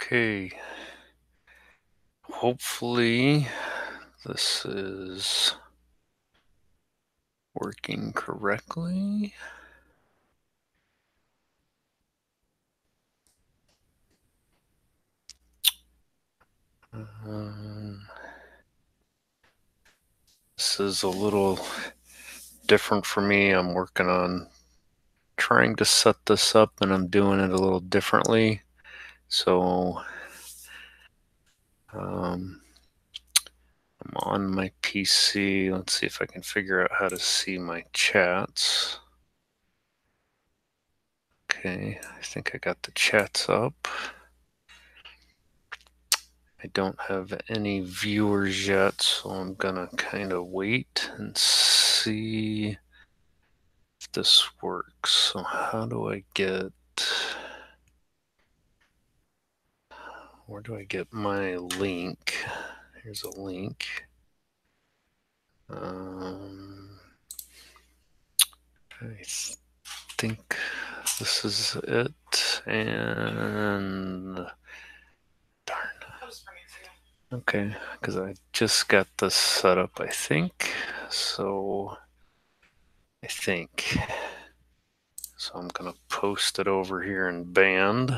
Okay. Hopefully this is working correctly. This is a little different for me. I'm working on trying to set this up and I'm doing it a little differently. So I'm on my PC. Let's see if I can figure out how to see my chats. Okay, I think I got the chats up. I don't have any viewers yet, so I'm gonna kind of wait and see if this works. So how do I get, where do I get my link? Here's a link. I think this is it, and darn. Okay, because I just got this set up, I think. So I'm gonna post it over here in band.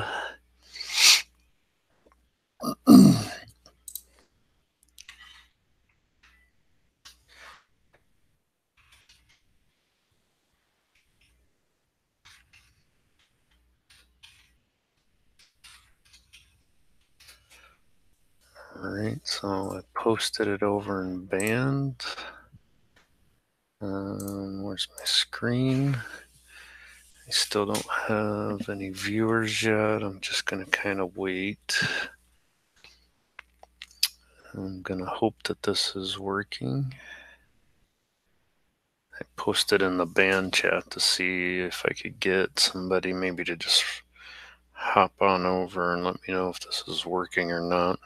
Alright, so I posted it over in band. Where's my screen? I still don't have any viewers yet. I'm just gonna kind of wait. I'm gonna hope that this is working. I posted in the band chat to see if I could get somebody maybe to just hop on over and let me know if this is working or not.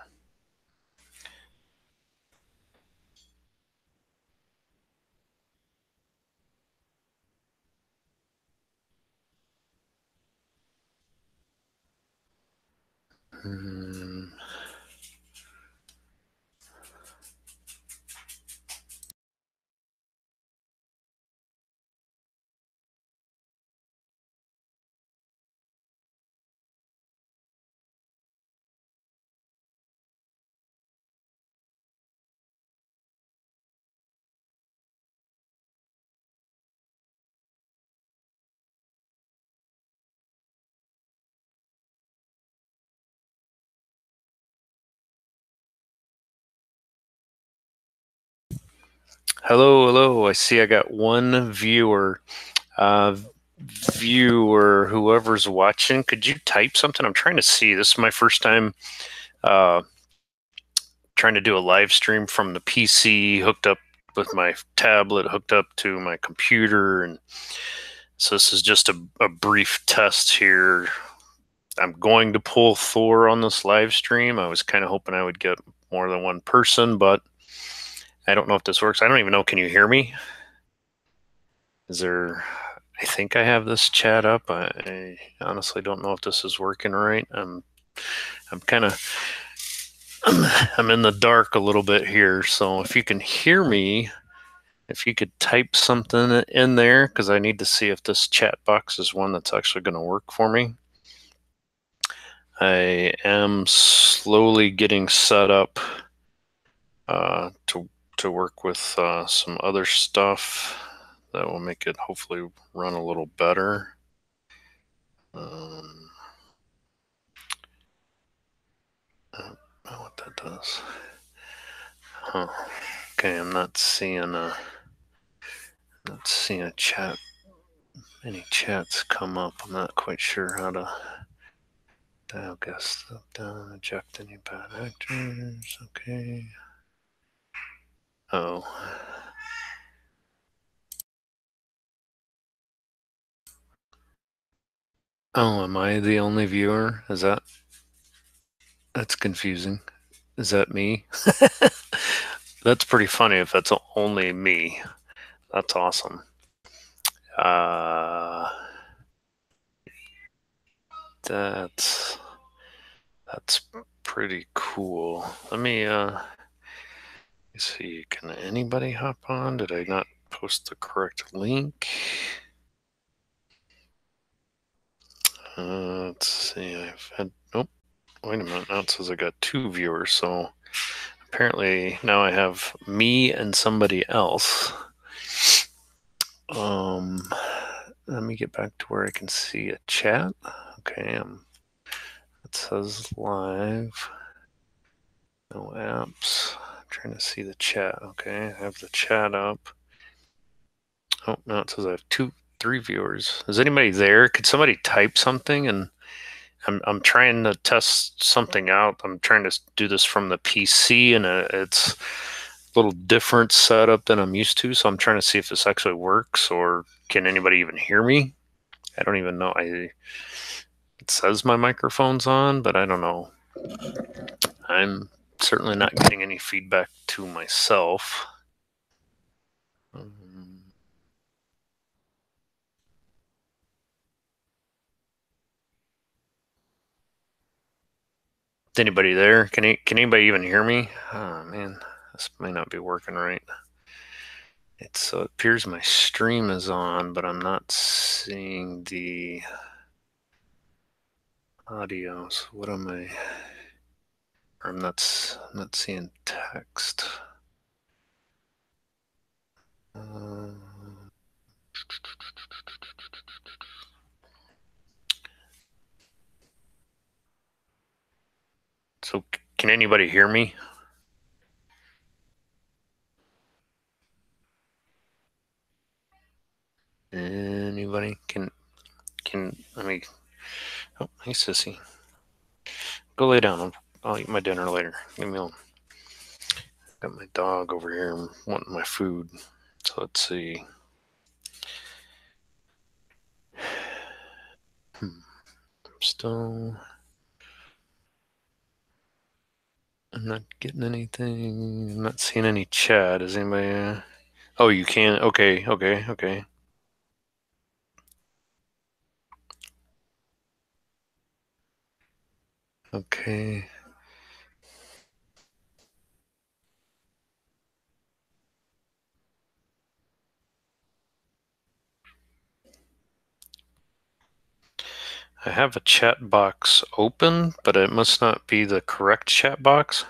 Hello. I see I got one viewer. Whoever's watching, could you type something? I'm trying to see. This is my first time trying to do a live stream from the PC hooked up with my tablet, hooked up to my computer. And so this is just a brief test here. I'm going to pull Thor on this live stream. I was kind of hoping I would get more than one person, but I don't know if this works. I don't even know. Can you hear me? I think I have this chat up. I honestly don't know if this is working right. I'm kind of, I'm in the dark a little bit here. So if you can hear me, if you could type something in there, because I need to see if this chat box is one that's actually going to work for me. I am slowly getting set up to work with some other stuff that will make it hopefully run a little better. What that does. Huh. Okay, I'm not seeing a chat. Any chats come up? I'm not quite sure how to dial guest up, down, eject any bad actors. Okay. Oh. Oh, am I the only viewer? That's confusing. Is that me? That's pretty funny if that's only me. That's awesome. That's That's pretty cool. Let me see. Can anybody hop on? Did I not post the correct link? Let's see. I've had nope. Wait a minute. Now it says I got 2 viewers. So apparently now I have me and somebody else. Let me get back to where I can see a chat. Okay, it says live. No apps. I'm trying to see the chat. Okay, I have the chat up. Oh, no, it says I have 3 viewers. Is anybody there? Could somebody type something? And I'm trying to test something out. I'm trying to do this from the PC, and it's a little different setup than I'm used to. So I'm trying to see if this actually works, or can anybody even hear me? I don't even know. It says my microphone's on, but I don't know. I'm certainly not getting any feedback to myself. Is anybody there? Can anybody even hear me? Oh man, this may not be working right. It appears my stream is on, but I'm not seeing the audio. So what am I? I'm not seeing text. So can anybody hear me? Anybody can let me. Oh, hey sissy, go lay down. I'll eat my dinner later. Give me a. Got my dog over here wanting my food. So let's see. I'm not getting anything. I'm not seeing any chat. Is anybody? Oh, you can. Okay. Okay. I have a chat box open, but it must not be the correct chat box.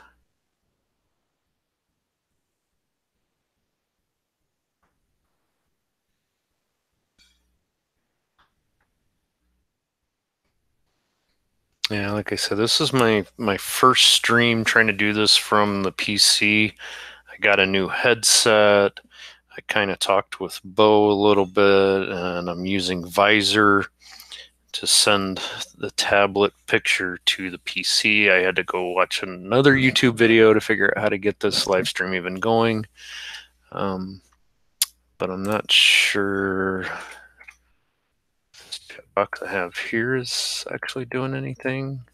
Yeah, like I said, this is my first stream trying to do this from the PC. I got a new headset. I kind of talked with Bo a little bit, and I'm using Visor to send the tablet picture to the PC. I had to go watch another YouTube video to figure out how to get this live stream even going. But I'm not sure this chat box I have here is actually doing anything.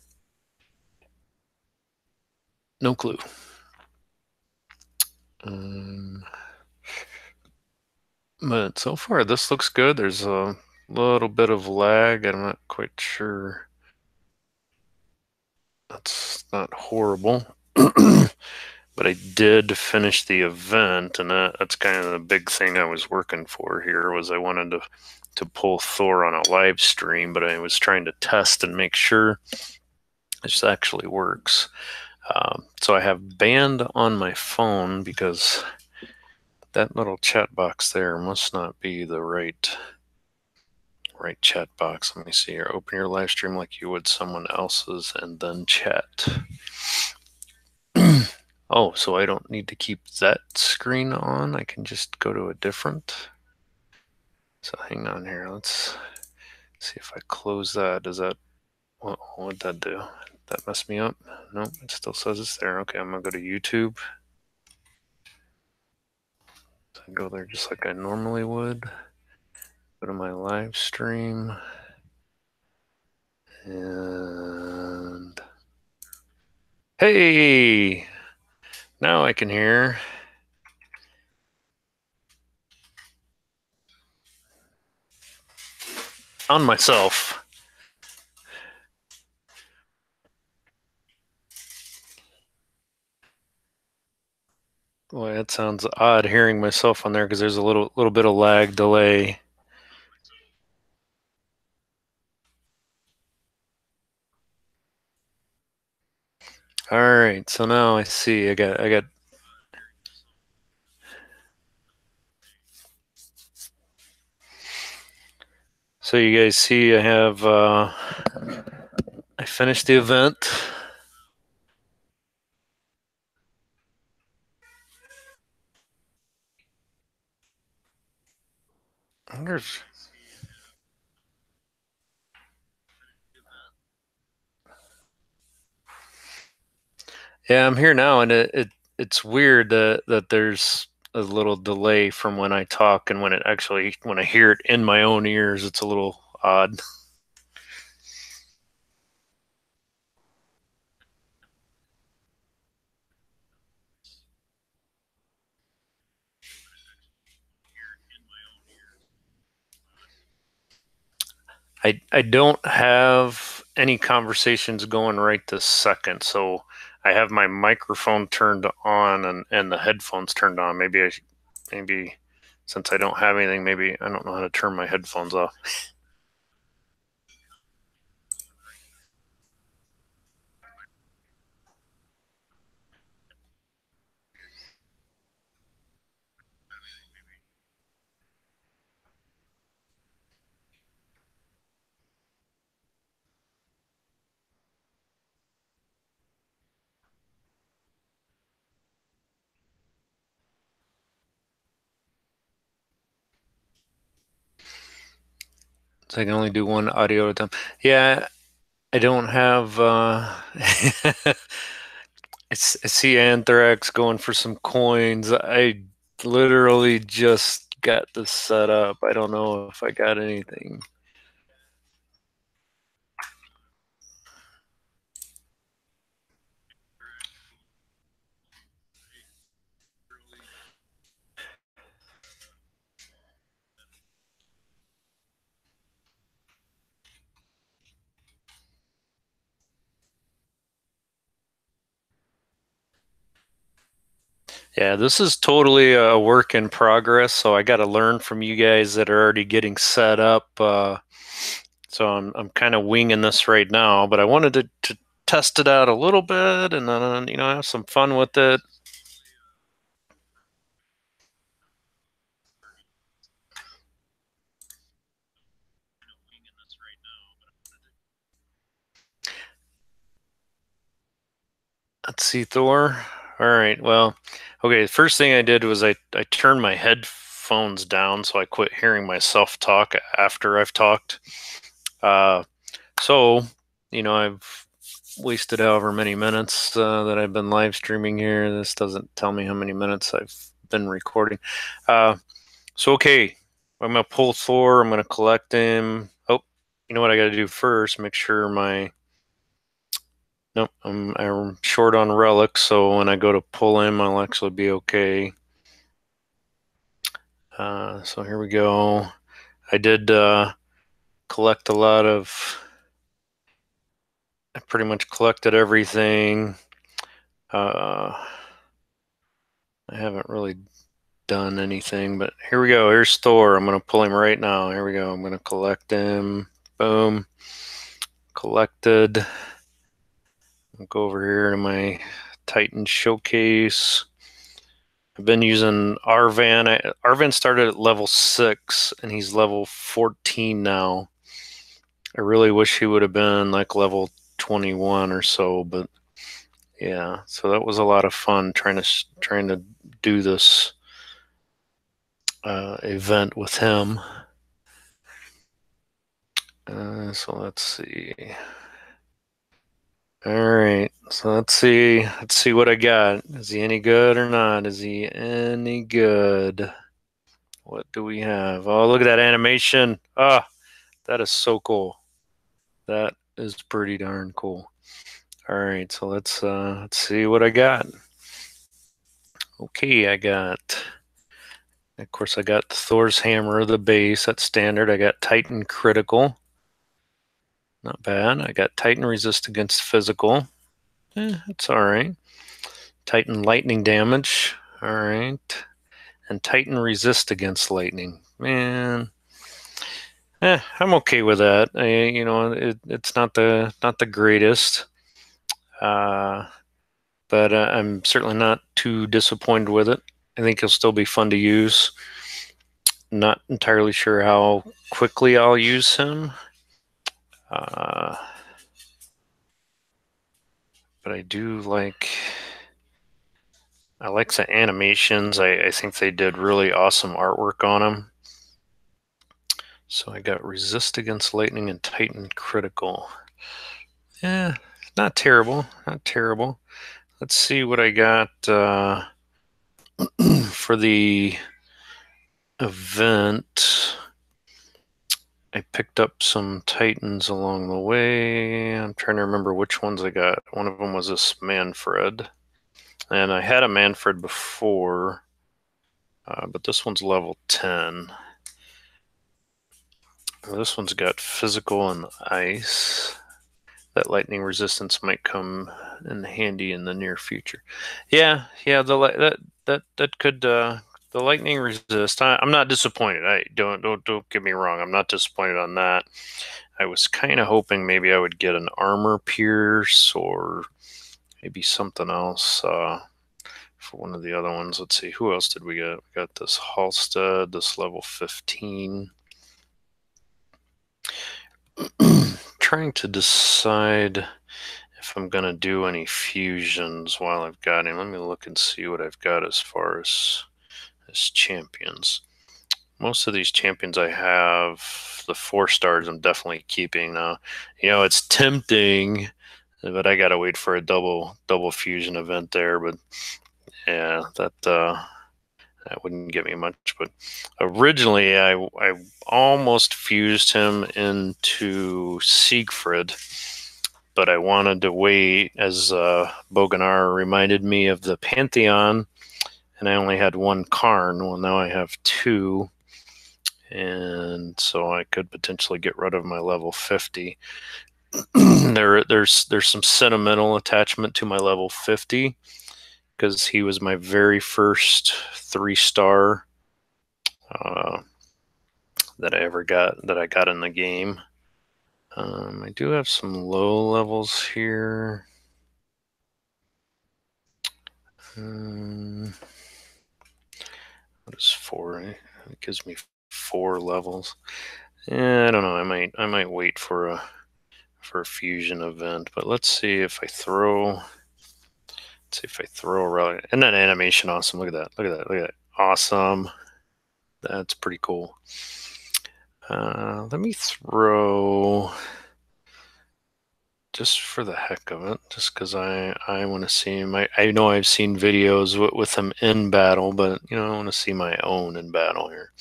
No clue. But so far, this looks good. There's a little bit of lag. I'm not quite sure. That's not horrible. But I did finish the event, and that's kind of the big thing I was working for here. Was I wanted to pull Thor on a live stream, but I was trying to test and make sure this actually works. So I have banned on my phone because that little chat box there must not be the right chat box. Let me see here. Open your live stream like you would someone else's and then chat. Oh, so I don't need to keep that screen on. I can just go to a different. So hang on here. Let's see if I close that. Does that, what would that do? That mess me up? No, it still says it's there. Okay, I'm gonna go to YouTube. So I go there just like I normally would. Go to my live stream. And hey, now I can hear. On myself. Boy, that sounds odd hearing myself on there because there's a little bit of lag delay. All right, so now I see I got. So you guys see I have I finished the event. I wonder if, yeah, I'm here now, and it's weird that there's a little delay from when I talk and when I hear it in my own ears. It's a little odd. I don't have any conversations going right this second, so I have my microphone turned on and the headphones turned on. Maybe since I don't have anything, maybe I don't know how to turn my headphones off. So I can only do one audio at a time. Yeah, I don't have I see Anthrax going for some coins. I literally just got this set up. I don't know if I got anything. Yeah, this is totally a work in progress, so I got to learn from you guys that are already getting set up. So I'm kind of winging this right now, but I wanted to test it out a little bit and then have some fun with it. Let's see, Thor. All right. Well, okay. The first thing I did was I turned my headphones down so I quit hearing myself talk after I've talked. Uh, so I've wasted however many minutes that I've been live streaming here. This doesn't tell me how many minutes I've been recording. So okay, I'm gonna pull Thor. I'm gonna collect him. Oh, you know what I got to do first? Make sure my nope, I'm short on relics, so when I go to pull him, I'll actually be okay. So here we go. I did collect a lot of. I pretty much collected everything. I haven't really done anything, but here we go. Here's Thor. I'm gonna pull him right now. Here we go. I'm gonna collect him. Boom. Collected. I'll go over here to my Titan showcase. I've been using Arvan. Arvan started at level 6 and he's level 14 now. I really wish he would have been like level 21 or so, but yeah, so that was a lot of fun trying to do this event with him. So let's see. All right, so let's see what I got. Is he any good or not? Is he any good? What do we have? Oh, look at that animation. Ah, that is so cool. That is pretty darn cool. All right, so let's see what I got. Okay, of course I got Thor's hammer, the base, that's standard. I got Titan critical. Not bad. I got Titan resist against physical. It's all right. Titan lightning damage. All right. And Titan resist against lightning. Man. I'm okay with that. It's not the greatest. But I'm certainly not too disappointed with it. I think it'll still be fun to use. Not entirely sure how quickly I'll use him. But I do I like the animations. I think they did really awesome artwork on them. So I got resist against lightning and Titan critical. Yeah, not terrible. Not terrible. Let's see what I got for the event. I picked up some Titans along the way. I'm trying to remember which ones I got. One of them was this Manfred. And I had a Manfred before, but this one's level 10. This one's got physical and ice. That lightning resistance might come in handy in the near future. Yeah, that could the lightning resist. I'm not disappointed. I don't get me wrong. I'm not disappointed on that. I was kind of hoping maybe I would get an armor pierce or maybe something else for one of the other ones. Let's see, who else did we get? We got this Halstead, this level 15. Trying to decide if I'm going to do any fusions while I've got him. Let me look and see what I've got as far as champions. Most of these champions I have, the 4 stars, I'm definitely keeping now. It's tempting, but I gotta wait for a double fusion event there. But yeah, that wouldn't get me much. But originally, I almost fused him into Siegfried, but I wanted to wait, as Boganar reminded me of the Pantheon, and I only had 1 Karn. Well, now I have 2. And so I could potentially get rid of my level 50. There's some sentimental attachment to my level 50 because he was my very first 3-star that I got in the game. I do have some low levels here. What is 4? It gives me 4 levels. I don't know. I might wait for a fusion event, but let's see if I throw. Let's see if I throw a relic. Isn't that animation awesome? Look at that! Look at that! Look at that! Awesome. That's pretty cool. Let me throw, just for the heck of it, just because I want to see him. I know I've seen videos with him in battle, but I want to see my own in battle here.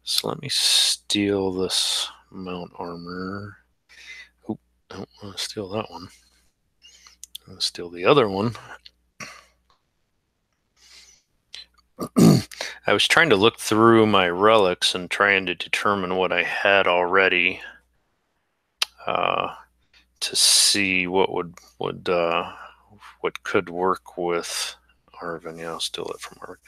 So let me steal this mount armor. Oop, I don't want to steal that one. I'm going to steal the other one. I was trying to look through my relics and trying to determine what I had already to see what what could work with Arvin. Yeah, I'll steal it from Arvin.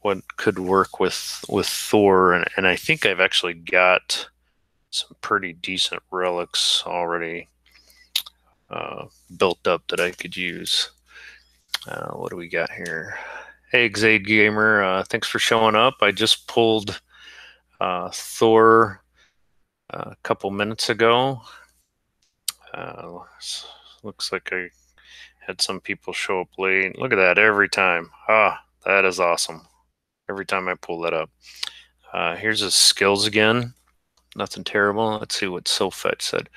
What could work with Thor, and I think I've actually got some pretty decent relics already built up that I could use. What do we got here? Hey, Xade Gamer, thanks for showing up. I just pulled Thor a couple minutes ago. Looks like I had some people show up late. Look at that every time. That is awesome. Every time I pull that up. Here's his skills again. Nothing terrible. Let's see what Silfetch said.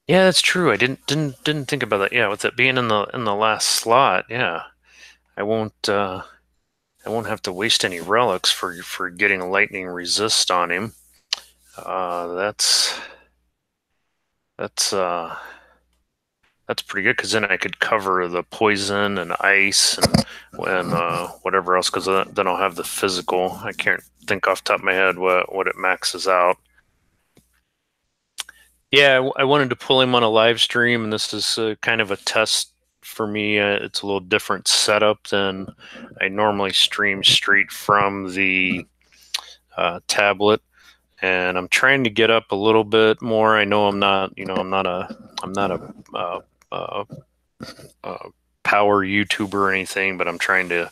Yeah, that's true. I didn't think about that. Yeah, with it being in the last slot, yeah, I won't have to waste any relics for getting lightning resist on him. That's that's pretty good, because then I could cover the poison and ice and whatever else, because then I'll have the physical. I can't think off the top of my head what it maxes out. Yeah, I wanted to pull him on a live stream, and this is kind of a test for me. It's a little different setup than I normally stream straight from the tablet, and I'm trying to get up a little bit more. I know I'm not a power YouTuber or anything, but I'm trying to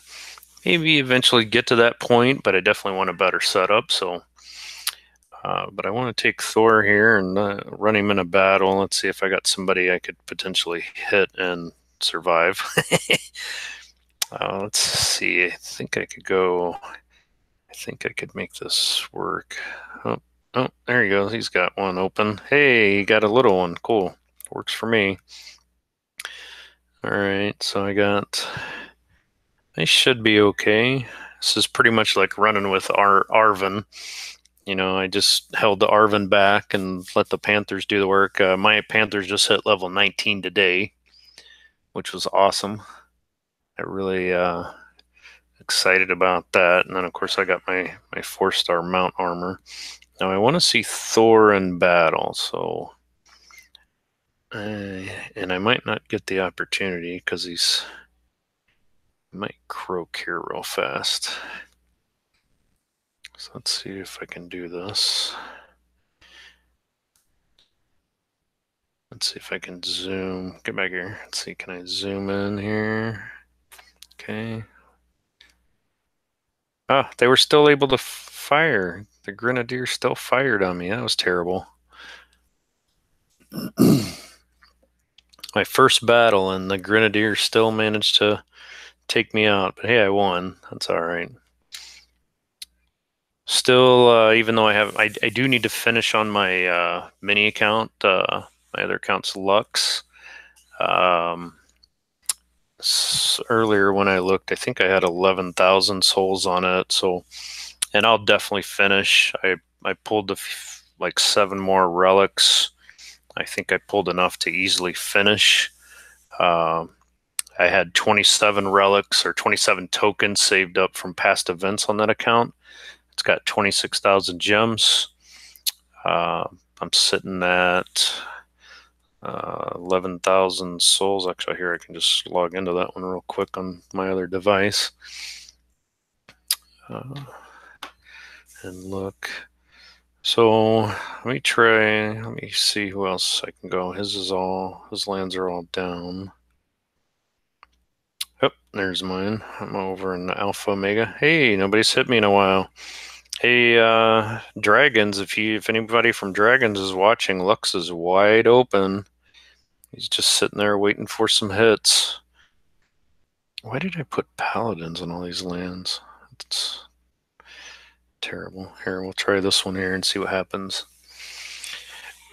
maybe eventually get to that point. But I definitely want a better setup. So, but I want to take Thor here and run him in a battle. Let's see if I got somebody I could potentially hit and survive. Let's see. I think I could go. I think I could make this work. Oh, there he goes. He's got one open. Hey, he got a little one. Cool. Works for me. All right, so I should be okay. This is pretty much like running with Arvin. I just held the Arvin back and let the Panthers do the work. My Panthers just hit level 19 today, which was awesome. I really excited about that. And then, of course, I got my 4-star mount armor. Now, I want to see Thor in battle, so... and I might not get the opportunity because he might croak here real fast. So let's see if I can do this. Let's see if I can zoom. Get back here. Let's see, can I zoom in here? Okay. Ah, they were still able to fire. The Grenadier still fired on me. That was terrible. My first battle, and the Grenadier still managed to take me out. But hey, I won. That's all right. Still, even though I do need to finish on my mini account. My other account's Lux. Earlier when I looked, I think I had 11,000 souls on it. So, and I'll definitely finish. I pulled like 7 more relics. I think I pulled enough to easily finish. I had 27 relics or 27 tokens saved up from past events on that account. It's got 26,000 gems. I'm sitting at 11,000 souls. Actually, here I can just log into that one real quick on my other device. And look. So let me see who else I can go. His lands are all down. Oh, there's mine. I'm over in Alpha Omega. Hey, nobody's hit me in a while. Hey, Dragons, if anybody from Dragons is watching, Lux is wide open. He's just sitting there waiting for some hits. Why did I put Paladins on all these lands? It's terrible. Here, we'll try this one here and see what happens.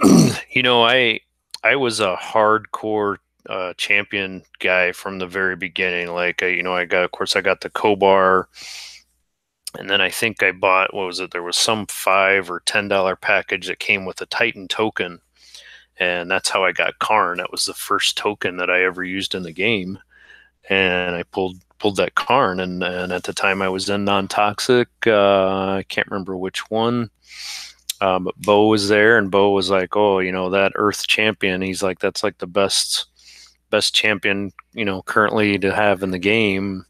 I was a hardcore champion guy from the very beginning. Like, I got the Kobar, and then I think I bought, what was it? There was some $5 or $10 package that came with a Titan token, and that's how I got Karn. That was the first token that I ever used in the game, and I pulled that Karn, and at the time I was in non-toxic. I can't remember which one. But Bo was there, and Bo was like, "Oh, that Earth champion." He's like, "That's like the best champion, currently to have in the game."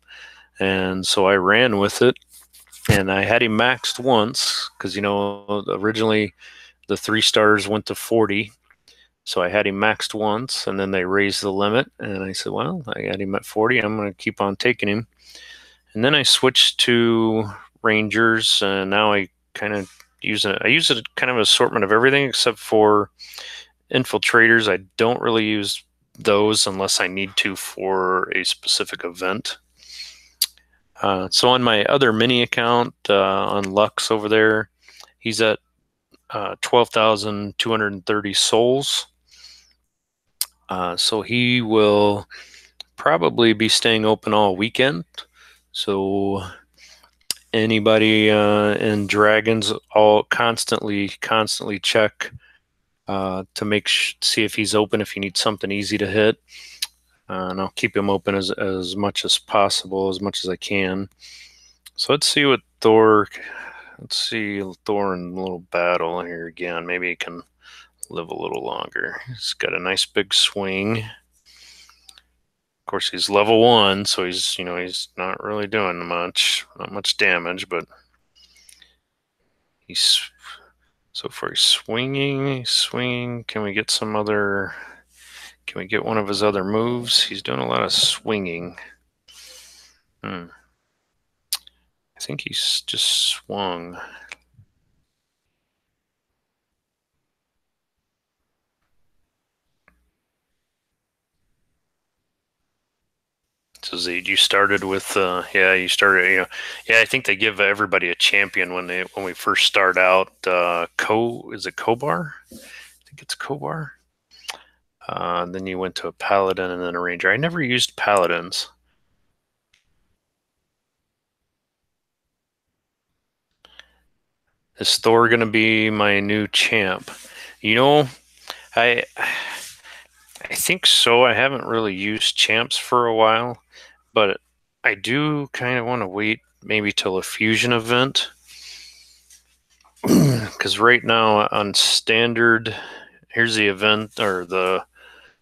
And so I ran with it, and I had him maxed once because originally the 3 stars went to 40, so I had him maxed once, and then they raised the limit, and I said, "Well, I got him at 40. I'm going to keep on taking him." And then I switched to Rangers, and now I kind of use it kind of an assortment of everything except for infiltrators. I don't really use those unless I need to for a specific event. So on my other mini account on Lux over there, he's at 12,230 souls. So he will probably be staying open all weekend. So anybody in Dragons, all constantly check to see if he's open, if he needs something easy to hit. And I'll keep him open as much as possible, as much as I can. So let's see what Thor. Let's see Thor in a little battle here again. Maybe he can live a little longer. He's got a nice big swing. Of course, he's level 1, so he's not really doing not much damage, but he's so far he's swinging. Can we get some other? Can we get one of his other moves? He's doing a lot of swinging. I think he's just swung. So Zed, you started with you started I think they give everybody a champion when we first start out. Is it Kobar? I think it's Kobar. Then you went to a paladin and then a ranger. I never used paladins. Is Thor gonna be my new champ? You know, I I think so. I haven't really used champs for a while, but I do kind of want to wait maybe till a fusion event. Because right now on standard, here's the event or the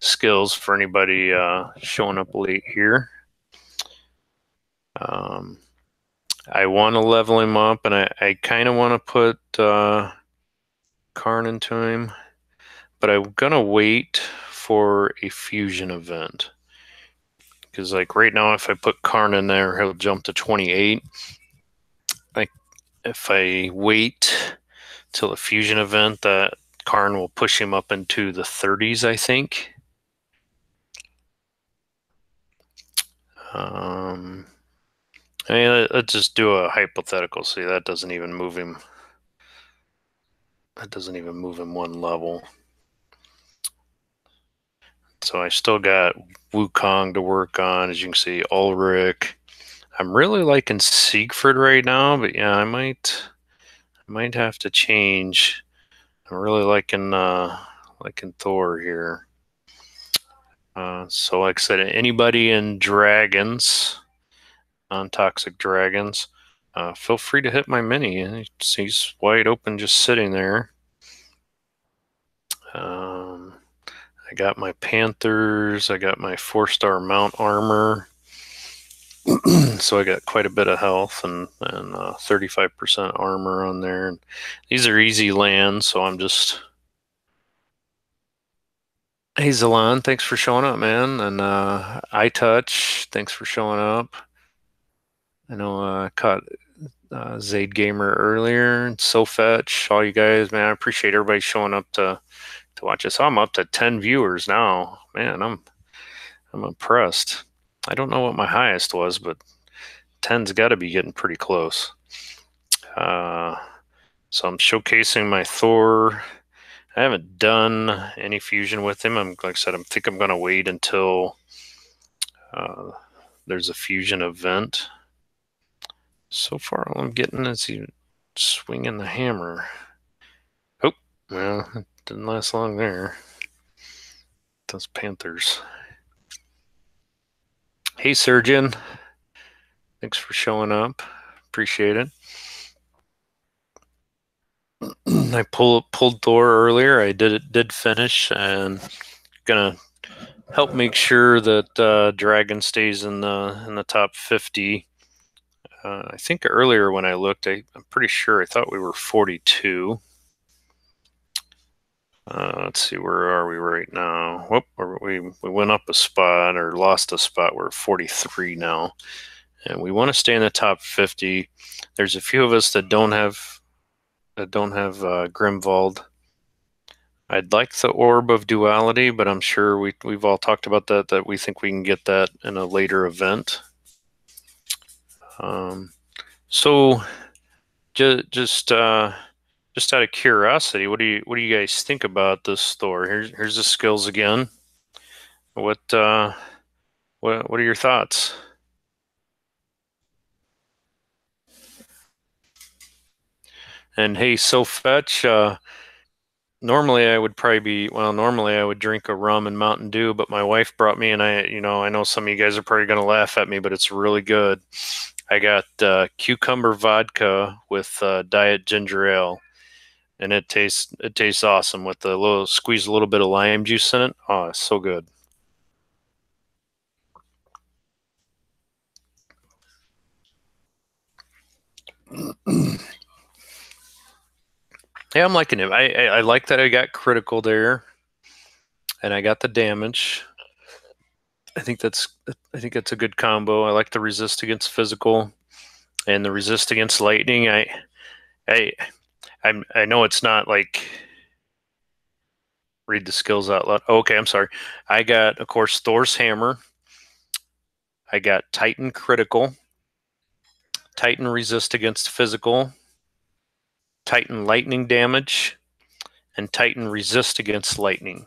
skills for anybody showing up late here. I want to level him up, and I kind of want to put Karn into him, but I'm gonna wait for a fusion event. Because like right now, if I put Karn in there, he'll jump to 28. Like if I wait till a fusion event, that Karn will push him up into the 30s, I think. Let's just do a hypothetical. See, that doesn't even move him. That doesn't even move him one level. So I still got Wukong to work on. As you can see, Ulrich. I'm really liking Siegfried right now, but yeah, I might have to change. I'm really liking Thor here. So like I said, anybody in dragons, non-toxic dragons, feel free to hit my mini. He's wide open, just sitting there. I got my Panthers. I got my 4-star mount armor. So I got quite a bit of health and 35% armor on there. And these are easy lands, so I'm just. Hey Zalon, thanks for showing up, man. And iTouch, thanks for showing up. I know I caught Zade Gamer earlier and SoFetch, all you guys, man. I appreciate everybody showing up to watch us. I'm up to 10 viewers now. Man, I'm impressed. I don't know what my highest was, but 10's got to be getting pretty close. So I'm showcasing my Thor. I haven't done any fusion with him. Like I said, I think I'm going to wait until there's a fusion event. So far, all I'm getting is he swinging the hammer. Oh, well, it didn't last long there. Those Panthers. Hey, Surgeon. Thanks for showing up. Appreciate it. I pulled Thor earlier. I did finish, and gonna help make sure that Dragon stays in the top 50. I think earlier when I looked, I'm pretty sure I thought we were 42. Let's see, where are we right now? Whoop, we went up a spot or lost a spot. We're 43 now, and we want to stay in the top 50. There's a few of us that don't have Grimwald. I'd like the Orb of Duality, but I'm sure we've all talked about that we think we can get that in a later event. So just out of curiosity, what do you guys think about this Thor? Here's the skills again. What are your thoughts? And hey, SoFetch, Normally I would probably normally I would drink a rum and Mountain Dew, but my wife brought me, and I know some of you guys are probably going to laugh at me, but it's really good. I got cucumber vodka with diet ginger ale, and it tastes awesome with a little squeeze a little bit of lime juice in it. Oh, it's so good. Yeah, I'm liking it. I like that I got critical there, and I got the damage. I think that's I think that's a good combo. I like the resist against physical and the resist against lightning. I I know it's not like read the skills out loud. Oh, okay, I'm sorry. I got, of course, Thor's hammer. I got Titan critical, Titan resist against physical, Titan lightning damage, and Titan resist against lightning.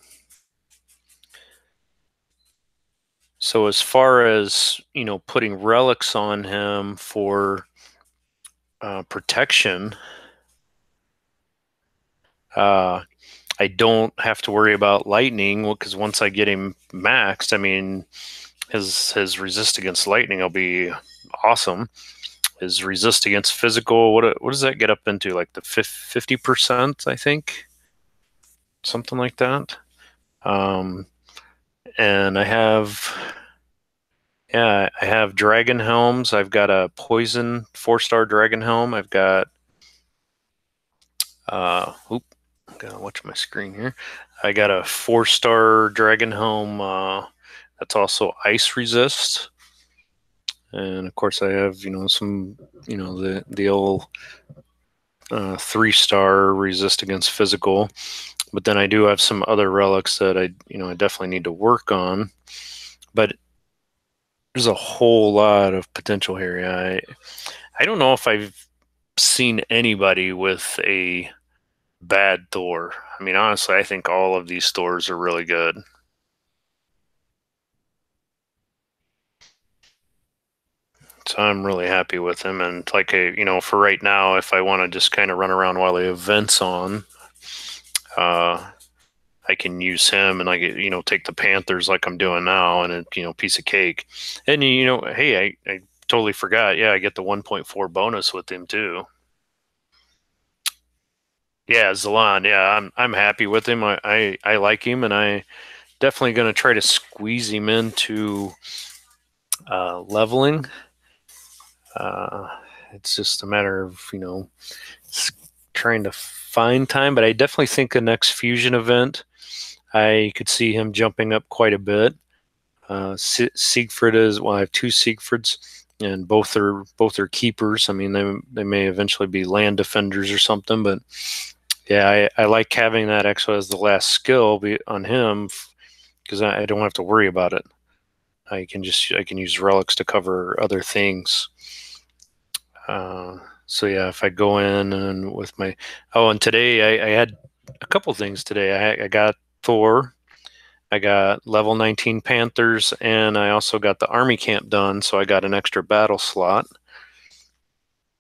So as far as putting relics on him for protection, uh, I don't have to worry about lightning because once I get him maxed, I mean his resist against lightning will be awesome. His resist against physical, what does that get up into? Like the 50%, I think, something like that. Um, and I have dragon helms. I've got a poison 4-star dragon helm. I've got oop, gotta watch my screen here. I got a 4-star dragon helm that's also ice resist. And of course I have, some, the old 3-star resist against physical. But then I do have some other relics that I definitely need to work on. But there's a whole lot of potential here. Yeah, I don't know if I've seen anybody with a bad Thor. I mean, honestly, I think all of these Thors are really good. So I'm really happy with him. And like for right now, if I want to just kind of run around while the event's on, uh, I can use him and take the Panthers like I'm doing now, and piece of cake. And hey, I totally forgot. Yeah, I get the 1.4 bonus with him too. Yeah, Zalan. Yeah, I'm happy with him. I like him, and I definitely going to try to squeeze him into leveling. Uh, it's just a matter of trying to find time, but I definitely think the next fusion event, I could see him jumping up quite a bit. Siegfried is I have two Siegfrieds, and both are keepers. I mean, they may eventually be land defenders or something, but yeah, I like having that Exo as the last skill on him because I don't have to worry about it. I can use relics to cover other things. So yeah, if I go in and with my and today I had a couple things today. I got Thor, I got level 19 Panthers, and I also got the army camp done, so I got an extra battle slot,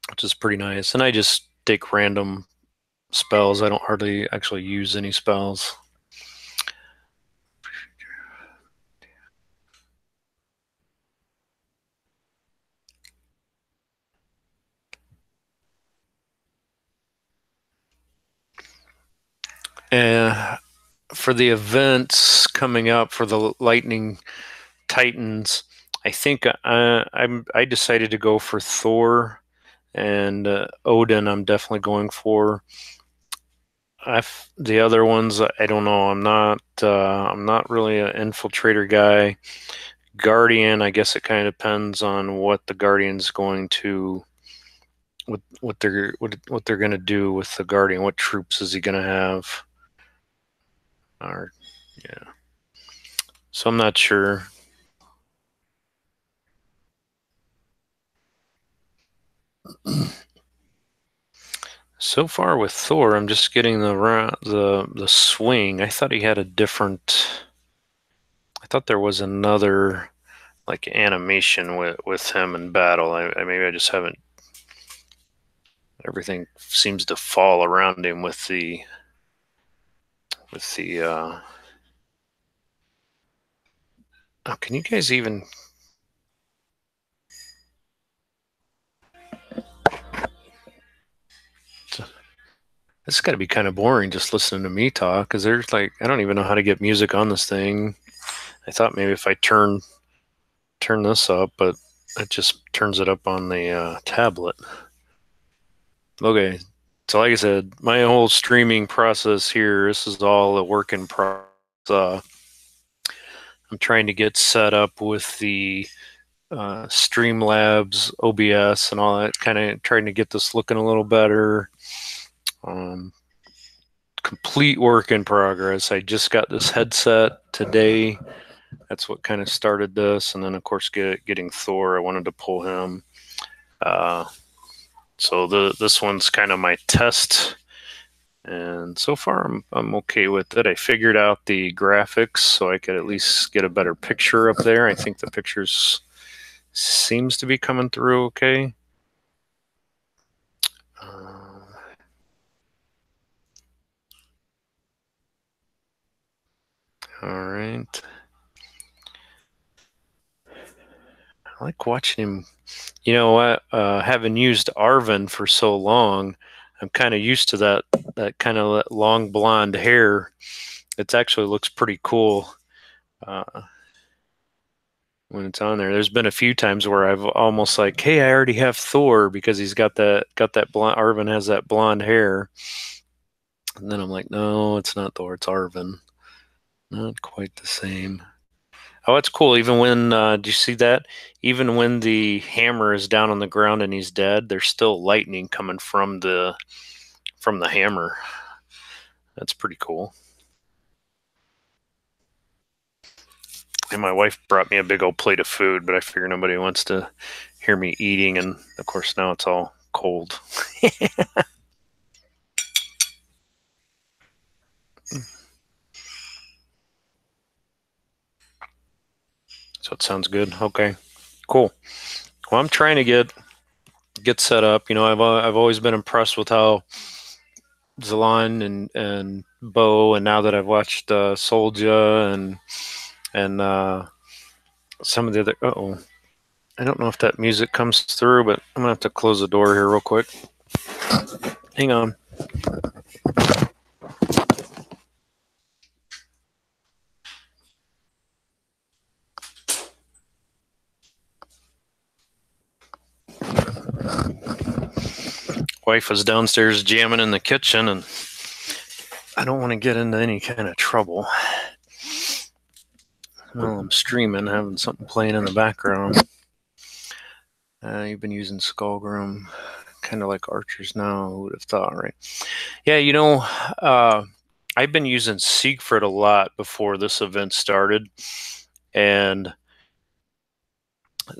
which is pretty nice. And I just take random spells. I don't hardly actually use any spells. And for the events coming up for the Lightning Titans, I think I decided to go for Thor and Odin. I'm definitely going for. The other ones I don't know. I'm not really an infiltrator guy. Guardian, I guess it kind of depends on what the Guardian's going to what they're going to do with the Guardian. What troops is he going to have? Or yeah. So I'm not sure. So far with Thor, I'm just getting the swing. I thought he had a different. I thought there was another like animation with him in battle. Maybe I just haven't. Everything seems to fall around him with the with the oh, can you guys even this has got to be kind of boring just listening to me talk, because there's like I don't even know how to get music on this thing. I thought maybe if I turn this up, but it just turns it up on the tablet. Okay, so like I said, my whole streaming process here, this is all a work in progress. I'm trying to get set up with the Streamlabs, OBS, and all that, kind of trying to get this looking a little better. Complete work in progress. I just got this headset today. That's what kind of started this. And then, of course, getting Thor, I wanted to pull him. So this one's kind of my test. And so far, I'm okay with it. I figured out the graphics so I could at least get a better picture up there. I think the pictures seems to be coming through okay. All right. I like watching him. You know what? Having used Arvin for so long, I'm kind of used to that kind of long blonde hair. It actually looks pretty cool when it's on there. There's been a few times where I've almost like, hey, I already have Thor because he's got that blonde. Arvin has that blonde hair, and then I'm like, no, it's not Thor. It's Arvin. Not quite the same. Oh, it's cool. Even when, do you see that? Even when the hammer is down on the ground and he's dead, there's still lightning coming from the hammer. That's pretty cool. And my wife brought me a big old plate of food, but I figure nobody wants to hear me eating, and of course now it's all cold. So it sounds good. Okay, cool. Well, I'm trying to get set up. You know, I've always been impressed with how Zalon and Bo, and now that I've watched Soldier and some of the other. Uh-oh. I don't know if that music comes through, but I'm gonna have to close the door here real quick. Hang on. Wife was downstairs jamming in the kitchen, and I don't want to get into any kind of trouble. Well, I'm streaming, having something playing in the background. You've been using Skullgrim, kind of like archers now. Who would have thought, right? Yeah, you know, I've been using Siegfried a lot before this event started, and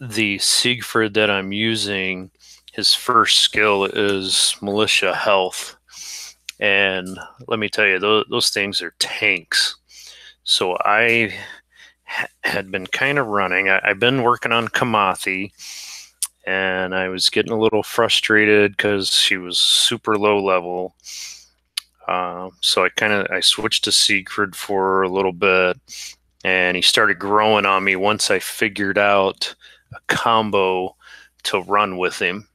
the Siegfried that I'm using, his first skill is Militia Health. And let me tell you, those things are tanks. So I had been kind of running. I've been working on Kamathi, and I was getting a little frustrated because she was super low level. So I switched to Siegfried for a little bit, and he started growing on me once I figured out a combo to run with him.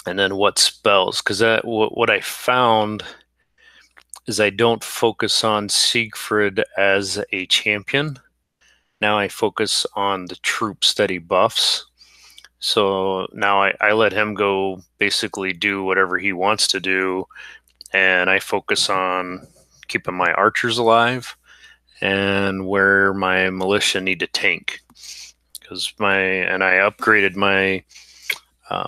And then what spells, because what I found is I don't focus on Siegfried as a champion. Now I focus on the troops that he buffs. So now I let him go basically do whatever he wants to do, and I focus on keeping my archers alive and where my militia need to tank. Because I upgraded my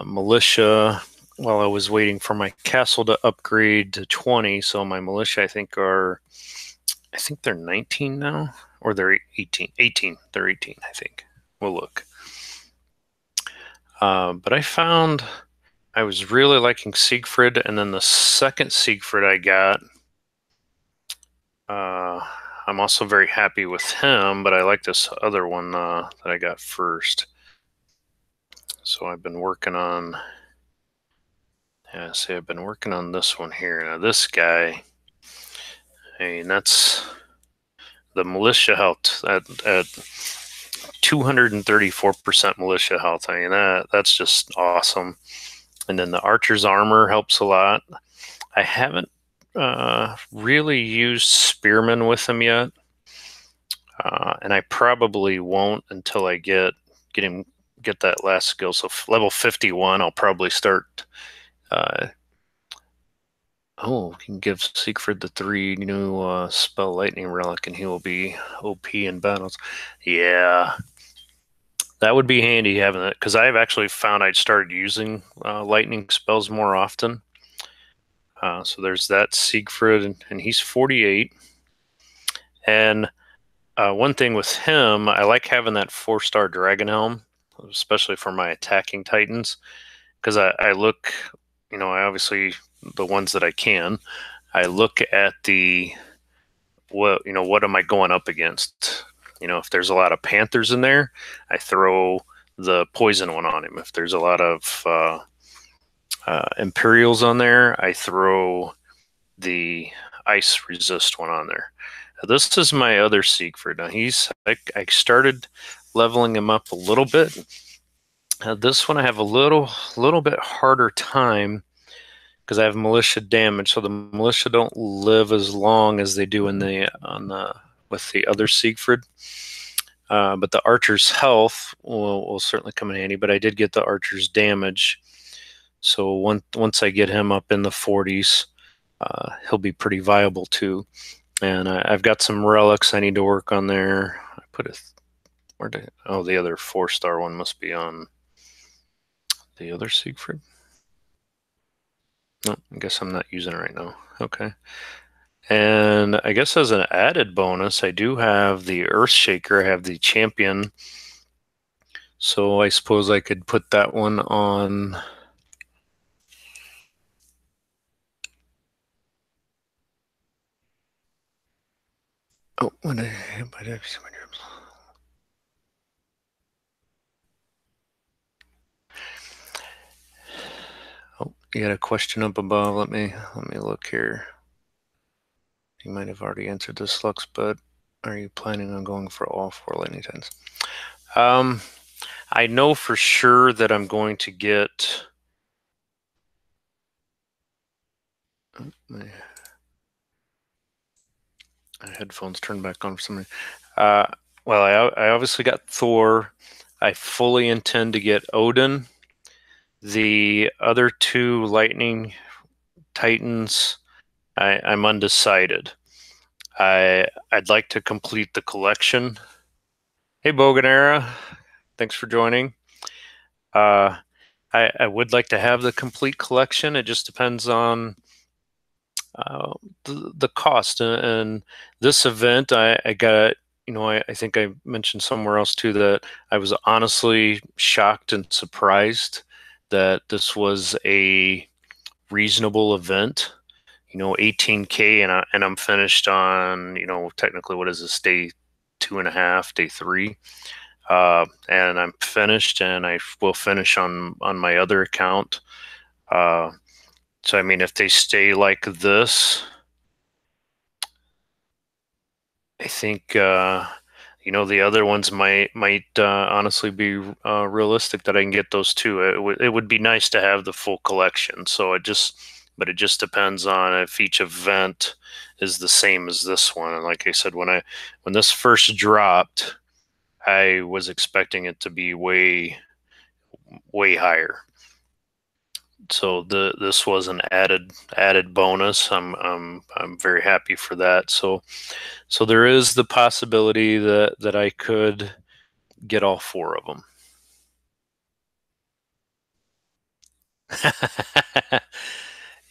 militia while I was waiting for my castle to upgrade to 20. So my militia, I think they're 19 now, or they're 18. 18. They're 18, I think. We'll look. But I found I was really liking Siegfried, and then the second Siegfried I got, I'm also very happy with him, but I like this other one that I got first. So I've been working on, I've been working on this one here. Now this guy, I mean, that's the militia health at 234% militia health. I mean, that's just awesome. And then the archer's armor helps a lot. I haven't really used spearman with him yet, and I probably won't until I get that last skill. So level 51, I'll probably start. We can give Siegfried the 3 new spell lightning relic, and he will be OP in battles. Yeah, that would be handy having it, because I've actually found I'd started using lightning spells more often. So there's that Siegfried, and he's 48. And one thing with him, I like having that 4-star dragon helm, especially for my attacking titans, because I look, I obviously, the ones that I can, I look at what am I going up against? If there's a lot of panthers in there, I throw the poison one on him. If there's a lot of Imperials on there, I throw the ice resist one on there. This is my other Siegfried. Now I started leveling him up a little bit. This one I have a little bit harder time because I have militia damage. So the militia don't live as long as they do with the other Siegfried. But the archer's health will certainly come in handy. But I did get the archer's damage. So once I get him up in the 40s, he'll be pretty viable too. And I've got some relics I need to work on there. I put the other 4-star one must be on the other Siegfried. No, I guess I'm not using it right now. Okay. And I guess as an added bonus, I do have the Earthshaker. I have the champion. So I suppose I could put that one on. Oh, you got a question up above. Let me look here. You might have already answered this, Lux, but are you planning on going for all 4 lightning titans? I know for sure that I'm going to get. My headphones turned back on for some reason. Well, I obviously got Thor. I fully intend to get Odin. The other 2 lightning titans, I'm undecided. I'd like to complete the collection. Hey, Boganera, thanks for joining. I would like to have the complete collection. It just depends on the cost. And this event, I got, I think I mentioned somewhere else too that I was honestly shocked and surprised that this was a reasonable event. 18K, and I'm finished on, technically, what is this, day 2.5, day 3, and I'm finished, and I will finish on my other account. So I mean, if they stay like this, I think the other ones might honestly be realistic that I can get those too. It would be nice to have the full collection. So it just depends on if each event is the same as this one. And like I said, when this first dropped, I was expecting it to be way higher. So this was an added bonus. I'm very happy for that. So there is the possibility that I could get all 4 of them.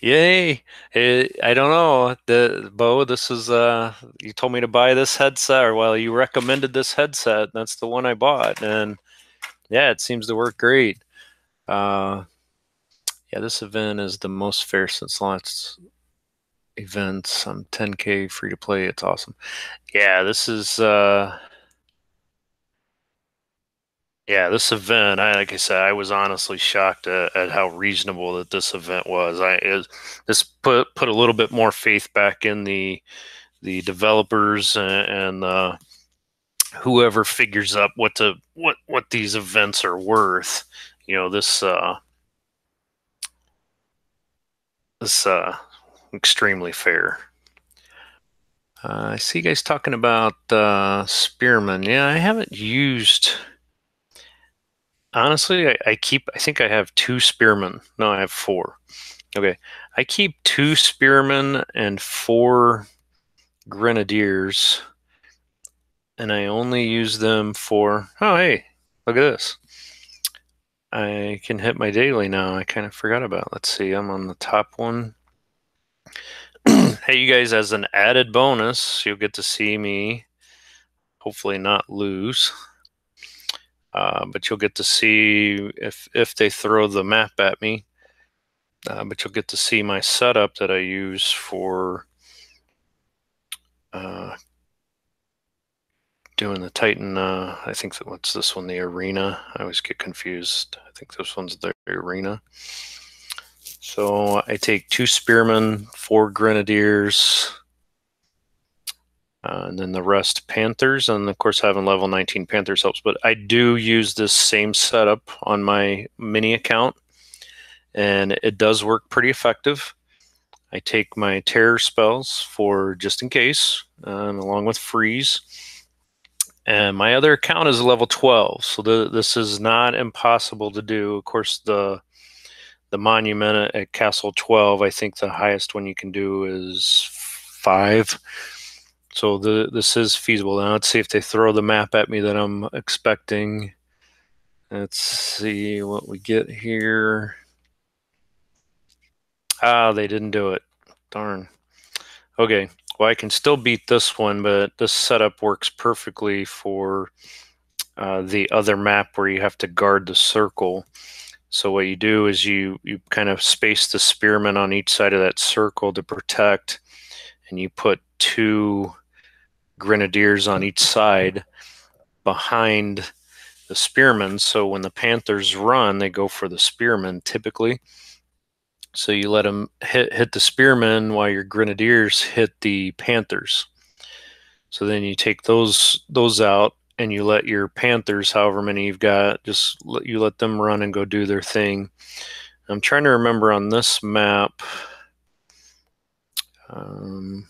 Yay! I don't know, Bo. This is you told me to buy this headset, or well, you recommended this headset. That's the one I bought, and yeah, it seems to work great. Yeah, this event is the most fair since last events. I'm 10K free to play. It's awesome. Yeah, this is this event, like I said, I was honestly shocked at how reasonable that this event was. This put a little bit more faith back in the the developers and whoever figures up what these events are worth. This extremely fair. I see you guys talking about Spearman. Yeah, I haven't used. Honestly, I think I have 2 Spearmen. No, I have 4. Okay, I keep 2 Spearmen and 4 Grenadiers, and I only use them for. Oh, hey, look at this! I can hit my daily now. I kind of forgot about. Let's see, I'm on the top one. Hey, you guys, as an added bonus, you'll get to see me hopefully not lose. But you'll get to see if they throw the map at me. But you'll get to see my setup that I use for doing the Titan. I think what's this one? The arena. I always get confused. I think this one's the arena. So I take 2 spearmen, 4 grenadiers, and then the rest panthers. And of course, having level 19 panthers helps. But I do use this same setup on my mini account, and it does work pretty effective. I take my terror spells for just in case, along with freeze. And my other account is level 12, so this is not impossible to do. Of course, the monument at Castle 12, I think the highest one you can do is 5. So this is feasible. Now let's see if they throw the map at me that I'm expecting. Let's see what we get here. Ah, they didn't do it. Darn. Okay, well, I can still beat this one, but this setup works perfectly for the other map where you have to guard the circle. So what you do is you kind of space the spearmen on each side of that circle to protect, and you put 2 grenadiers on each side behind the spearmen. So when the panthers run, they go for the spearmen typically. So you let them hit the spearmen while your grenadiers hit the panthers. So then you take those out, and you let your panthers, however many you've got, you let them run and go do their thing. I'm trying to remember on this map. I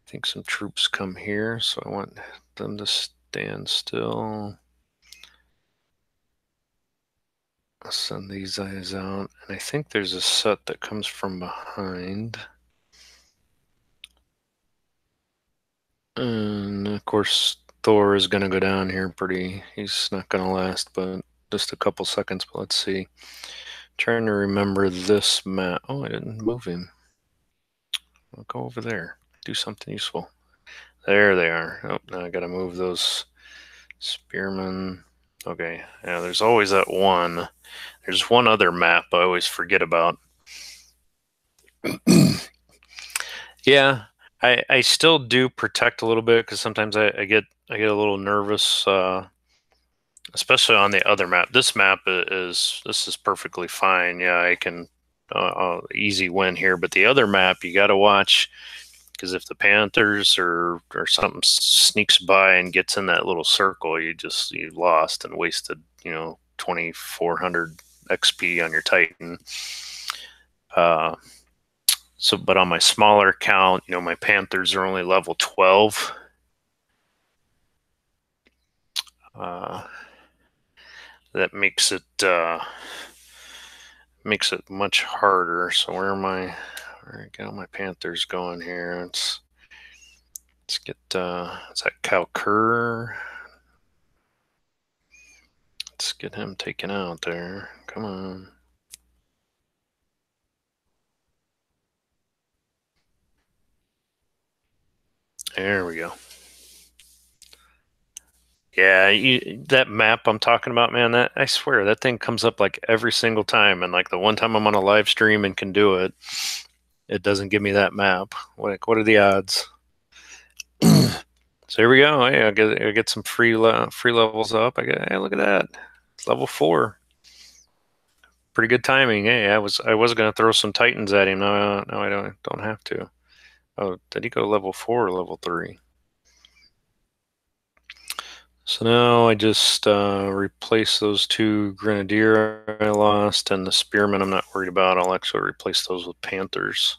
think some troops come here, so I want them to stand still. I'll send these guys out, and I think there's a set that comes from behind. And of course, Thor is going to go down here he's not going to last, but just a couple seconds. But let's see. Trying to remember this map. Oh, I didn't move him. I'll go over there. Do something useful. There they are. Oh, now I got to move those spearmen. Okay, yeah, there's always that one. There's one other map I always forget about. Yeah, I still do protect a little bit because sometimes I get a little nervous, especially on the other map. This map is perfectly fine. Yeah, I can easy win here. But the other map you got to watch, because if the panthers or something sneaks by and gets in that little circle, you lost and wasted 2,400 XP on your Titan. So, but on my smaller account, my panthers are only level 12. That makes it much harder. So where get all my panthers going here? Let's get is that Kalkur? Let's get him taken out there. Come on. There we go. Yeah, that map I'm talking about, man, I swear that thing comes up like every single time. And like the one time I'm on a live stream and can do it, it doesn't give me that map. What are the odds? So here we go. Hey, I get some free levels up. Hey, look at that. It's level 4. Pretty good timing. Hey, I was going to throw some Titans at him. No, I don't have to. Oh, did he go level 4 or level 3? So now I just replace those 2 Grenadier I lost, and the Spearmen I'm not worried about. I'll actually replace those with Panthers.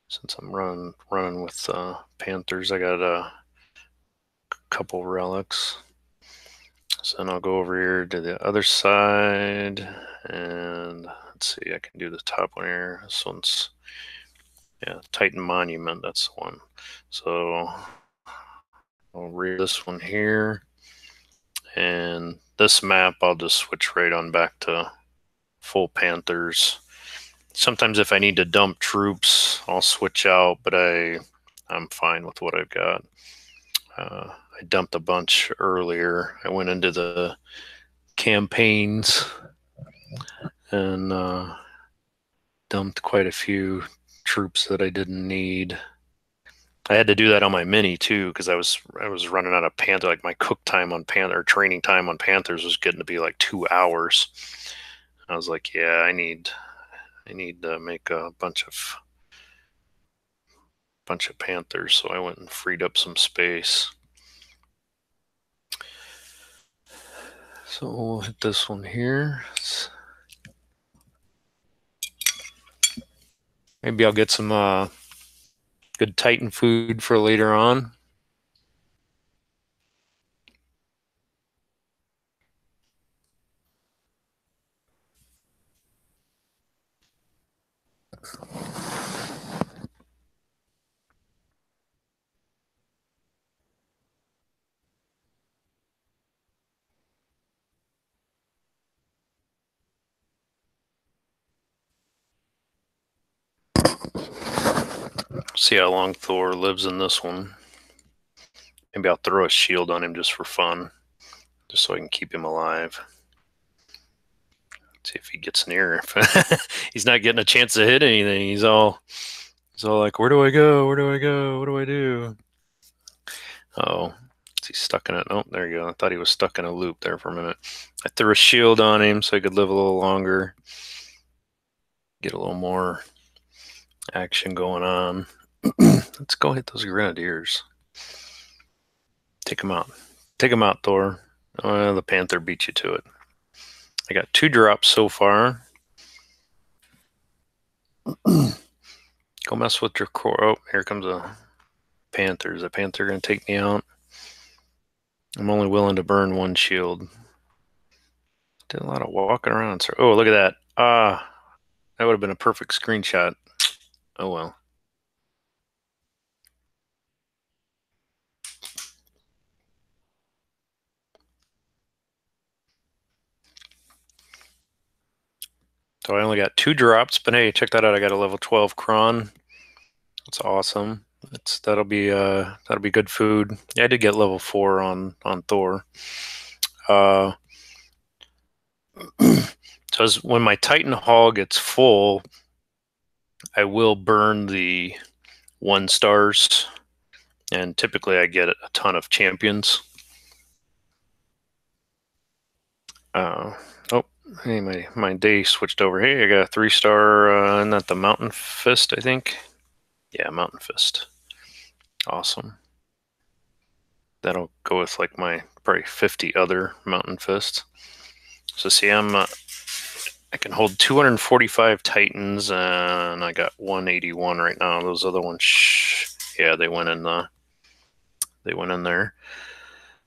Since I'm running with Panthers, I got a couple relics. So then I'll go over here to the other side, and let's see, I can do the top one here. This one's, yeah, Titan Monument, that's the one. So I'll read this one here, and this map I'll just switch right on back to full Panthers. Sometimes if I need to dump troops, I'll switch out, but I'm fine with what I've got. I dumped a bunch earlier. I went into the campaigns and dumped quite a few troops that I didn't need. I had to do that on my mini too because I was running out of Panther. Like my cook time on Panther, training time on Panthers was getting to be like 2 hours. I was like, yeah, I need to make a bunch of Panthers. So I went and freed up some space. So we'll hit this one here. Maybe I'll get some good Titan food for later on. See how long Thor lives in this one. Maybe I'll throw a shield on him just for fun, just so I can keep him alive. See if he gets near. He's not getting a chance to hit anything. He's all like, "Where do I go? Where do I go? What do I do?" Oh, is he stuck in it? Oh, there you go. I thought he was stuck in a loop there for a minute. I threw a shield on him so he could live a little longer, get a little more action going on. Let's go hit those Grenadiers. Take them out. Take them out, Thor. Oh, the Panther beat you to it. I got 2 drops so far. Go mess with your core. Oh, here comes a Panther. Is a Panther going to take me out? I'm only willing to burn 1 shield. Did a lot of walking around. Oh, look at that. That would have been a perfect screenshot. Oh, well. So I only got 2 drops, but hey, check that out. I got a level 12 Kron. That's awesome. That'll be good food. Yeah, I did get level 4 on Thor. So when my Titan Hall gets full, I will burn the 1 stars, and typically I get a ton of champions. Oh, hey, my day switched over. Hey, I got a 3-star, not the Mountain Fist, I think. Yeah, Mountain Fist. Awesome. That'll go with like my probably 50 other Mountain Fists. So see, I can hold 245 Titans, and I got 181 right now. Those other ones, yeah, they went in there.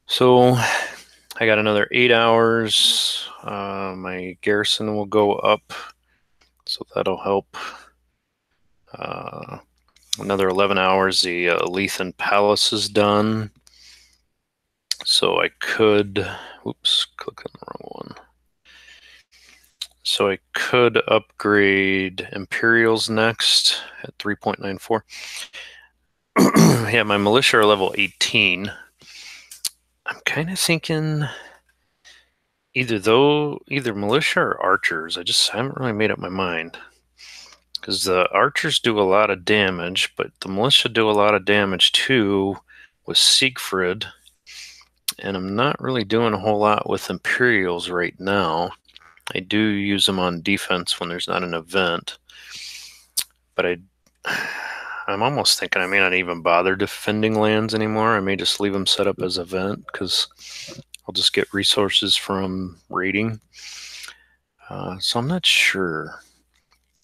So I got another 8 hours. My garrison will go up, so that'll help. Another 11 hours. The Lethan Palace is done. So I could, oops, click on the wrong one. So I could upgrade Imperials next at 3.94. Yeah, my militia are level 18. I'm kind of thinking either militia or archers. I just haven't really made up my mind. Because the archers do a lot of damage, but the militia do a lot of damage too with Siegfried. And I'm not really doing a whole lot with Imperials right now. I do use them on defense when there's not an event. But I'm almost thinking I may not even bother defending lands anymore. I may just leave them set up as a vent because I'll just get resources from raiding. So I'm not sure.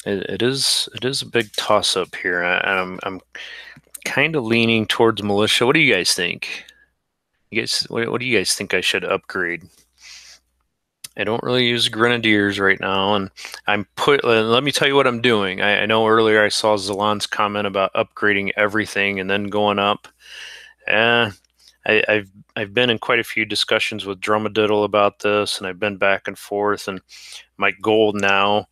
It is a big toss up here. I'm kind of leaning towards militia. What do you guys think? You guys, what do you guys think I should upgrade? I don't really use grenadiers right now, and let me tell you what I'm doing. I know earlier I saw Zalon's comment about upgrading everything and then going up. Eh, I've been in quite a few discussions with Drumadiddle about this, and I've been back and forth. And my goal now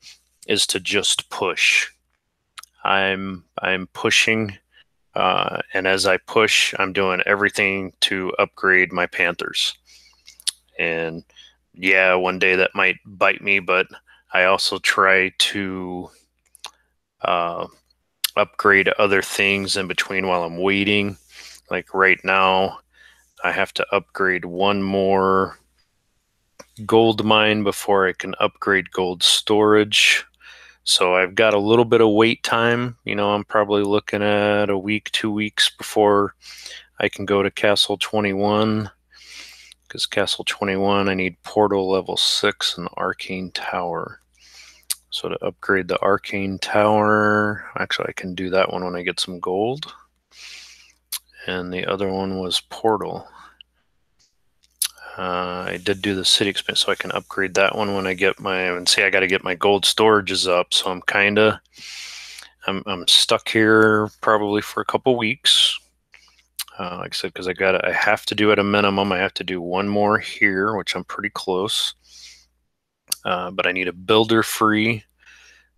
is to just push. I'm pushing, and as I push, I'm doing everything to upgrade my Panthers. And yeah, one day that might bite me, but I also try to upgrade other things in between while I'm waiting. Like right now, I have to upgrade one more gold mine before I can upgrade gold storage. So I've got a little bit of wait time. I'm probably looking at a week, 2 weeks before I can go to Castle 21. Because Castle 21, I need Portal level 6 and the Arcane Tower. So to upgrade the Arcane Tower, actually I can do that one when I get some gold. And the other one was Portal. I did do the city expansion, so I can upgrade that one when I get and see I got to get my gold storages up. So I'm stuck here probably for a couple weeks. Like I said, because I have to do at a minimum. I have to do one more here, which I'm pretty close. But I need a builder free,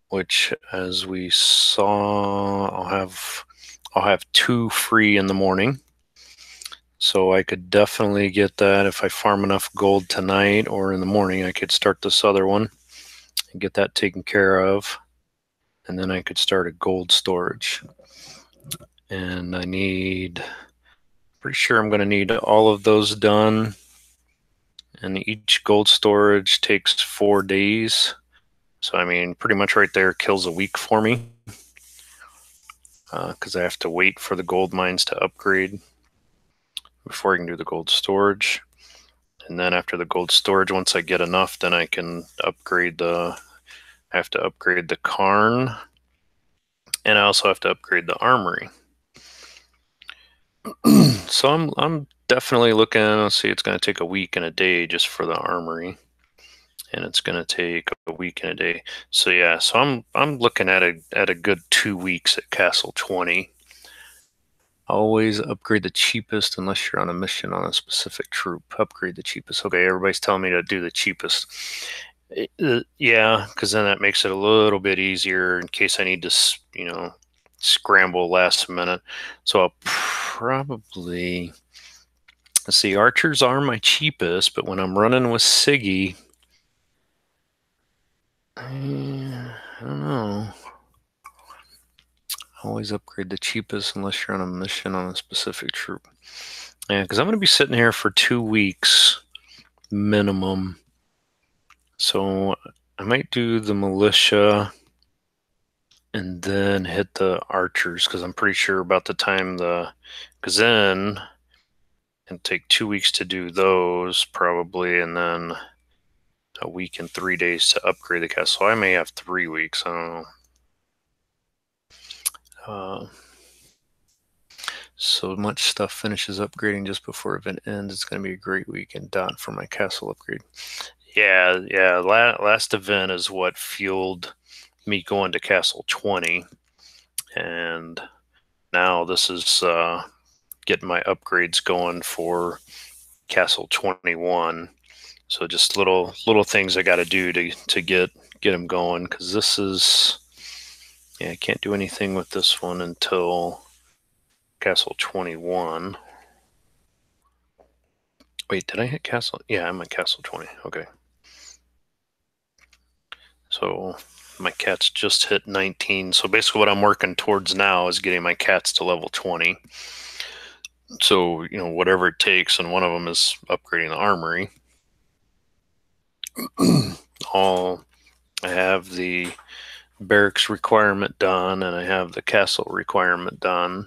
which, as we saw, I'll have 2 free in the morning. So I could definitely get that if I farm enough gold tonight, or in the morning I could start this other one and get that taken care of. And then I could start a gold storage. And pretty sure I'm going to need all of those done. And each gold storage takes 4 days. So, I mean, pretty much right there kills a week for me. Because I have to wait for the gold mines to upgrade before I can do the gold storage. And then after the gold storage, once I get enough, then I can upgrade I have to upgrade the Cairn. And I also have to upgrade the armory. So I'm definitely looking, let's see, it's going to take a week and a day just for the armory. And it's going to take a week and a day. So yeah, so I'm looking at a good 2 weeks at Castle 20. Always upgrade the cheapest unless you're on a mission on a specific troop. Upgrade the cheapest. Okay, everybody's telling me to do the cheapest. Yeah, because then that makes it a little bit easier in case I need to, scramble last minute. So I'll probably, let's see, archers are my cheapest, but when I'm running with Siggy, I don't know. Always upgrade the cheapest unless you're on a mission on a specific troop. Yeah, because I'm going to be sitting here for 2 weeks minimum. So I might do the militia and then hit the archers, because I'm pretty sure about the time because then it'll take 2 weeks to do those probably, and then a week and 3 days to upgrade the castle. So I may have 3 weeks. I don't know. So much stuff finishes upgrading just before event ends. It's going to be a great weekend dot for my castle upgrade. Yeah. Last event is what fueled me going to Castle 20, and now this is getting my upgrades going for Castle 21. So just little things I got to do to get them going, because this is, I can't do anything with this one until Castle 21. Wait, did I hit Castle? Yeah, I'm at Castle 20. Okay. So my cats just hit 19. So basically what I'm working towards now is getting my cats to level 20. So, whatever it takes, and one of them is upgrading the armory. I have the barracks requirement done, and I have the castle requirement done.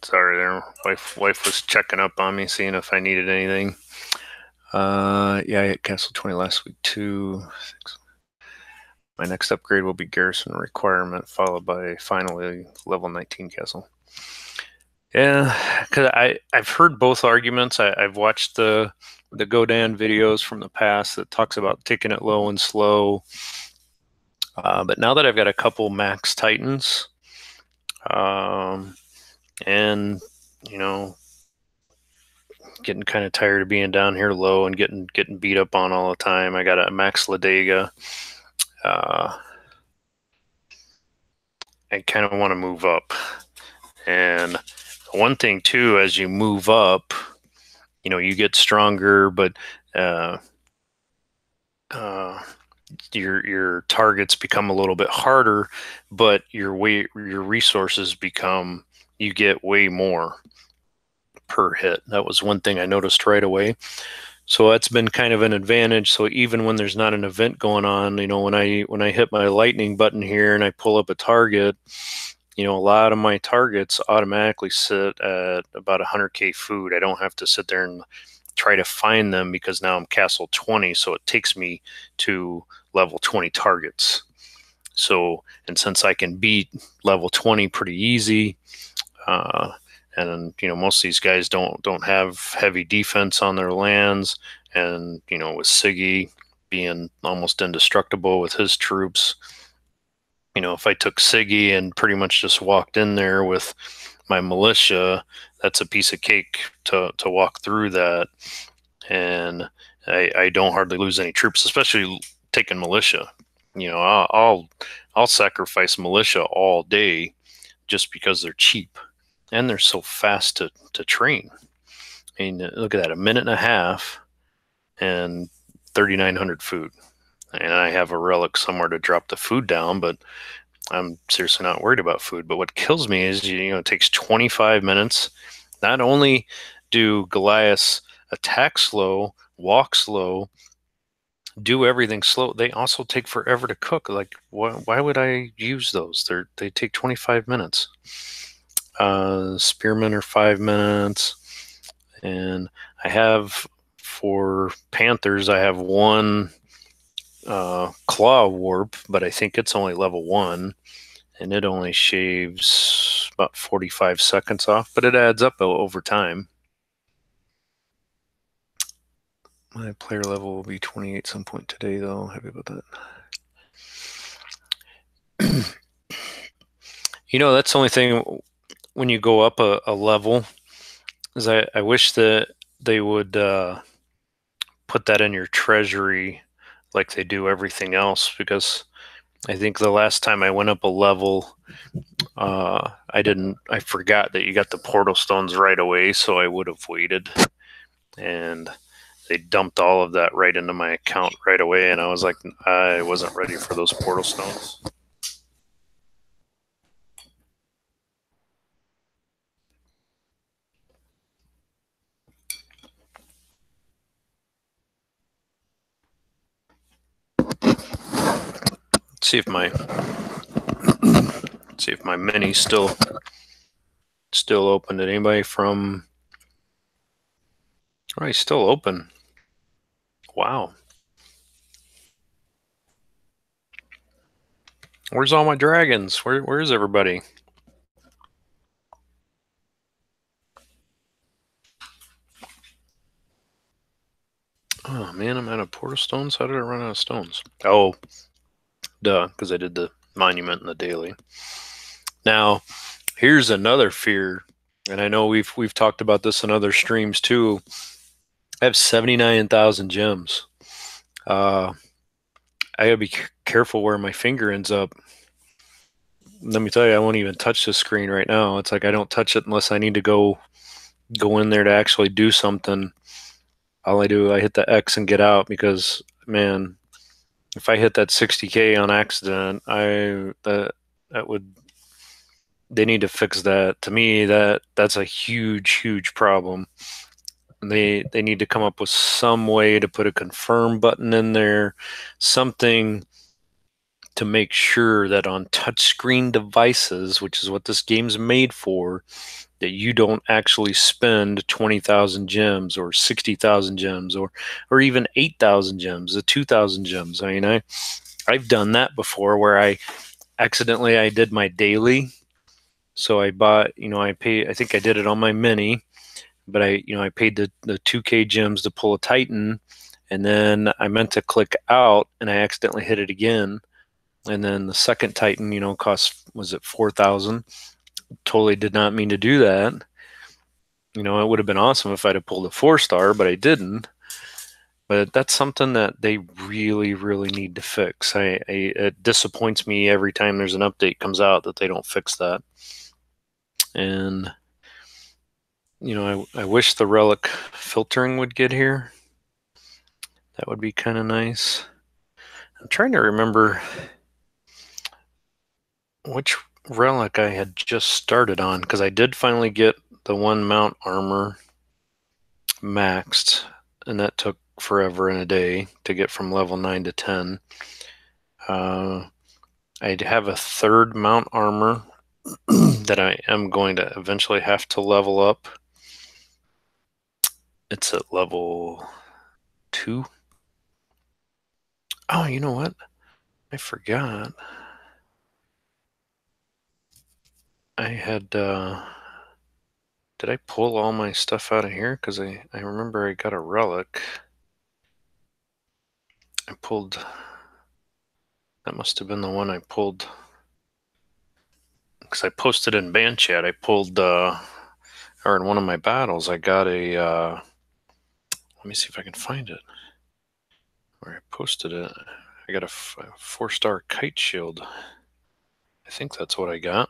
Sorry there. Wife was checking up on me, seeing if I needed anything. Yeah, I hit Castle 20 last week too. My next upgrade will be Garrison requirement, followed by finally level 19 Castle. Yeah, because I've heard both arguments. I've watched the Godan videos from the past that talks about taking it low and slow. But now that I've got a couple max Titans, and you know, getting kind of tired of being down here low and getting beat up on all the time. I got a Max Ladega. I kind of want to move up. And one thing too, as you move up, you get stronger, but your targets become a little bit harder, but your resources become, you get way more per hit. That was one thing I noticed right away. So that's been kind of an advantage. So even when there's not an event going on, when I hit my lightning button here and I pull up a target, a lot of my targets automatically sit at about 100k food. I don't have to sit there and try to find them because now I'm castle 20, so it takes me to level 20 targets. So, and since I can beat level 20 pretty easy, and most of these guys don't have heavy defense on their lands, and with Siggy being almost indestructible with his troops, if I took Siggy and pretty much just walked in there with my militia, that's a piece of cake to walk through that, and I don't hardly lose any troops, especially taking militia. I'll sacrifice militia all day just because they're cheap and they're so fast to train. I mean, look at that, a minute and a half and 3,900 food. And I have a relic somewhere to drop the food down, but I'm seriously not worried about food. But what kills me is, it takes 25 minutes. Not only do Goliaths attack slow, walk slow, do everything slow, they also take forever to cook. Like, why would I use those? They take 25 minutes. Spearmen are 5 minutes. And I have, for Panthers, I have one claw warp, but I think it's only level 1, and it only shaves about 45 seconds off, but it adds up over time. My player level will be 28 some point today, though. Happy about that. That's the only thing when you go up a level is I wish that they would put that in your treasury like they do everything else, because I think the last time I went up a level, I forgot that you got the portal stones right away, so I would have waited, and they dumped all of that right into my account right away, and I was like, I wasn't ready for those portal stones. Let's see if my mini's still open. Did anybody from? Oh, he's still open. Wow. Where's all my dragons? Where is everybody? Oh man, I'm out of portal stones. How did I run out of stones? Oh, duh, because I did the monument and the daily. Now, here's another fear And I know we've talked about this in other streams too. I have 79,000 gems. Uh, I gotta be careful where my finger ends up. Let me tell you, I won't even touch the screen right now. It's like I don't touch it unless I need to go in there to actually do something. All I do, I hit the X and get out because, man, if I hit that 60K on accident, that would, they need to fix that. To me, that's a huge problem. They need to come up with some way to put a confirm button in there, something to make sure that on touchscreen devices, which is what this game's made for, that you don't actually spend 20,000 gems or 60,000 gems or even 8,000 gems, 2,000 gems. I mean, I've done that before where I did my daily. So I bought, I think I did it on my mini, but I paid the 2K gems to pull a Titan, and then I meant to click out and I accidentally hit it again. And then the second Titan, cost, was it 4,000? Totally did not mean to do that. It would have been awesome if I'd have pulled a 4-star, but I didn't. But that's something that they really need to fix. It disappoints me every time there's an update comes out that they don't fix that. And I wish the relic filtering would get here. That would be kind of nice. I'm trying to remember which relic I had just started on, because I did finally get the one mount armor maxed, and that took forever and a day to get from level 9 to 10. I'd have a third mount armor that I am going to eventually have to level up. It's at level 2. Oh, you know what? I forgot. I had, did I pull all my stuff out of here? Because I remember I got a relic. I pulled, that must have been the one I pulled. Because I posted in band chat, I pulled, or in one of my battles, I got a, let me see if I can find it. Where I posted it. I got a 4-star kite shield. I think that's what I got.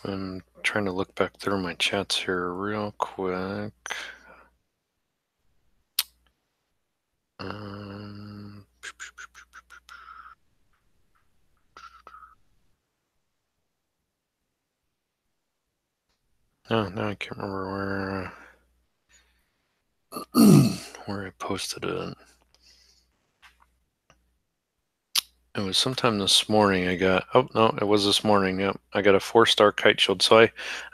I'm trying to look back through my chats here real quick. No, I can't remember where I posted it. It was sometime this morning I got, oh no, it was this morning. Yep, I got a 4-star kite shield. So I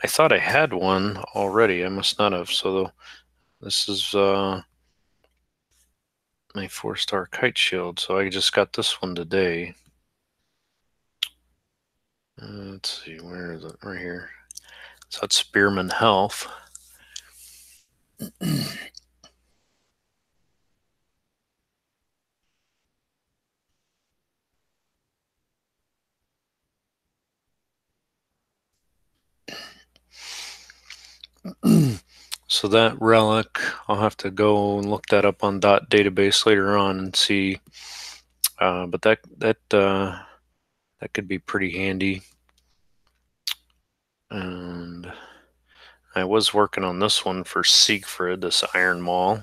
thought I had one already. I must not have. So this is my 4-star kite shield. So I just got this one today. Let's see, where is it? Right here. So that's Spearman Health. So that relic, I'll have to go and look that up on dot database later on and see. But that could be pretty handy. And I was working on this one for Siegfried, this Iron Maul.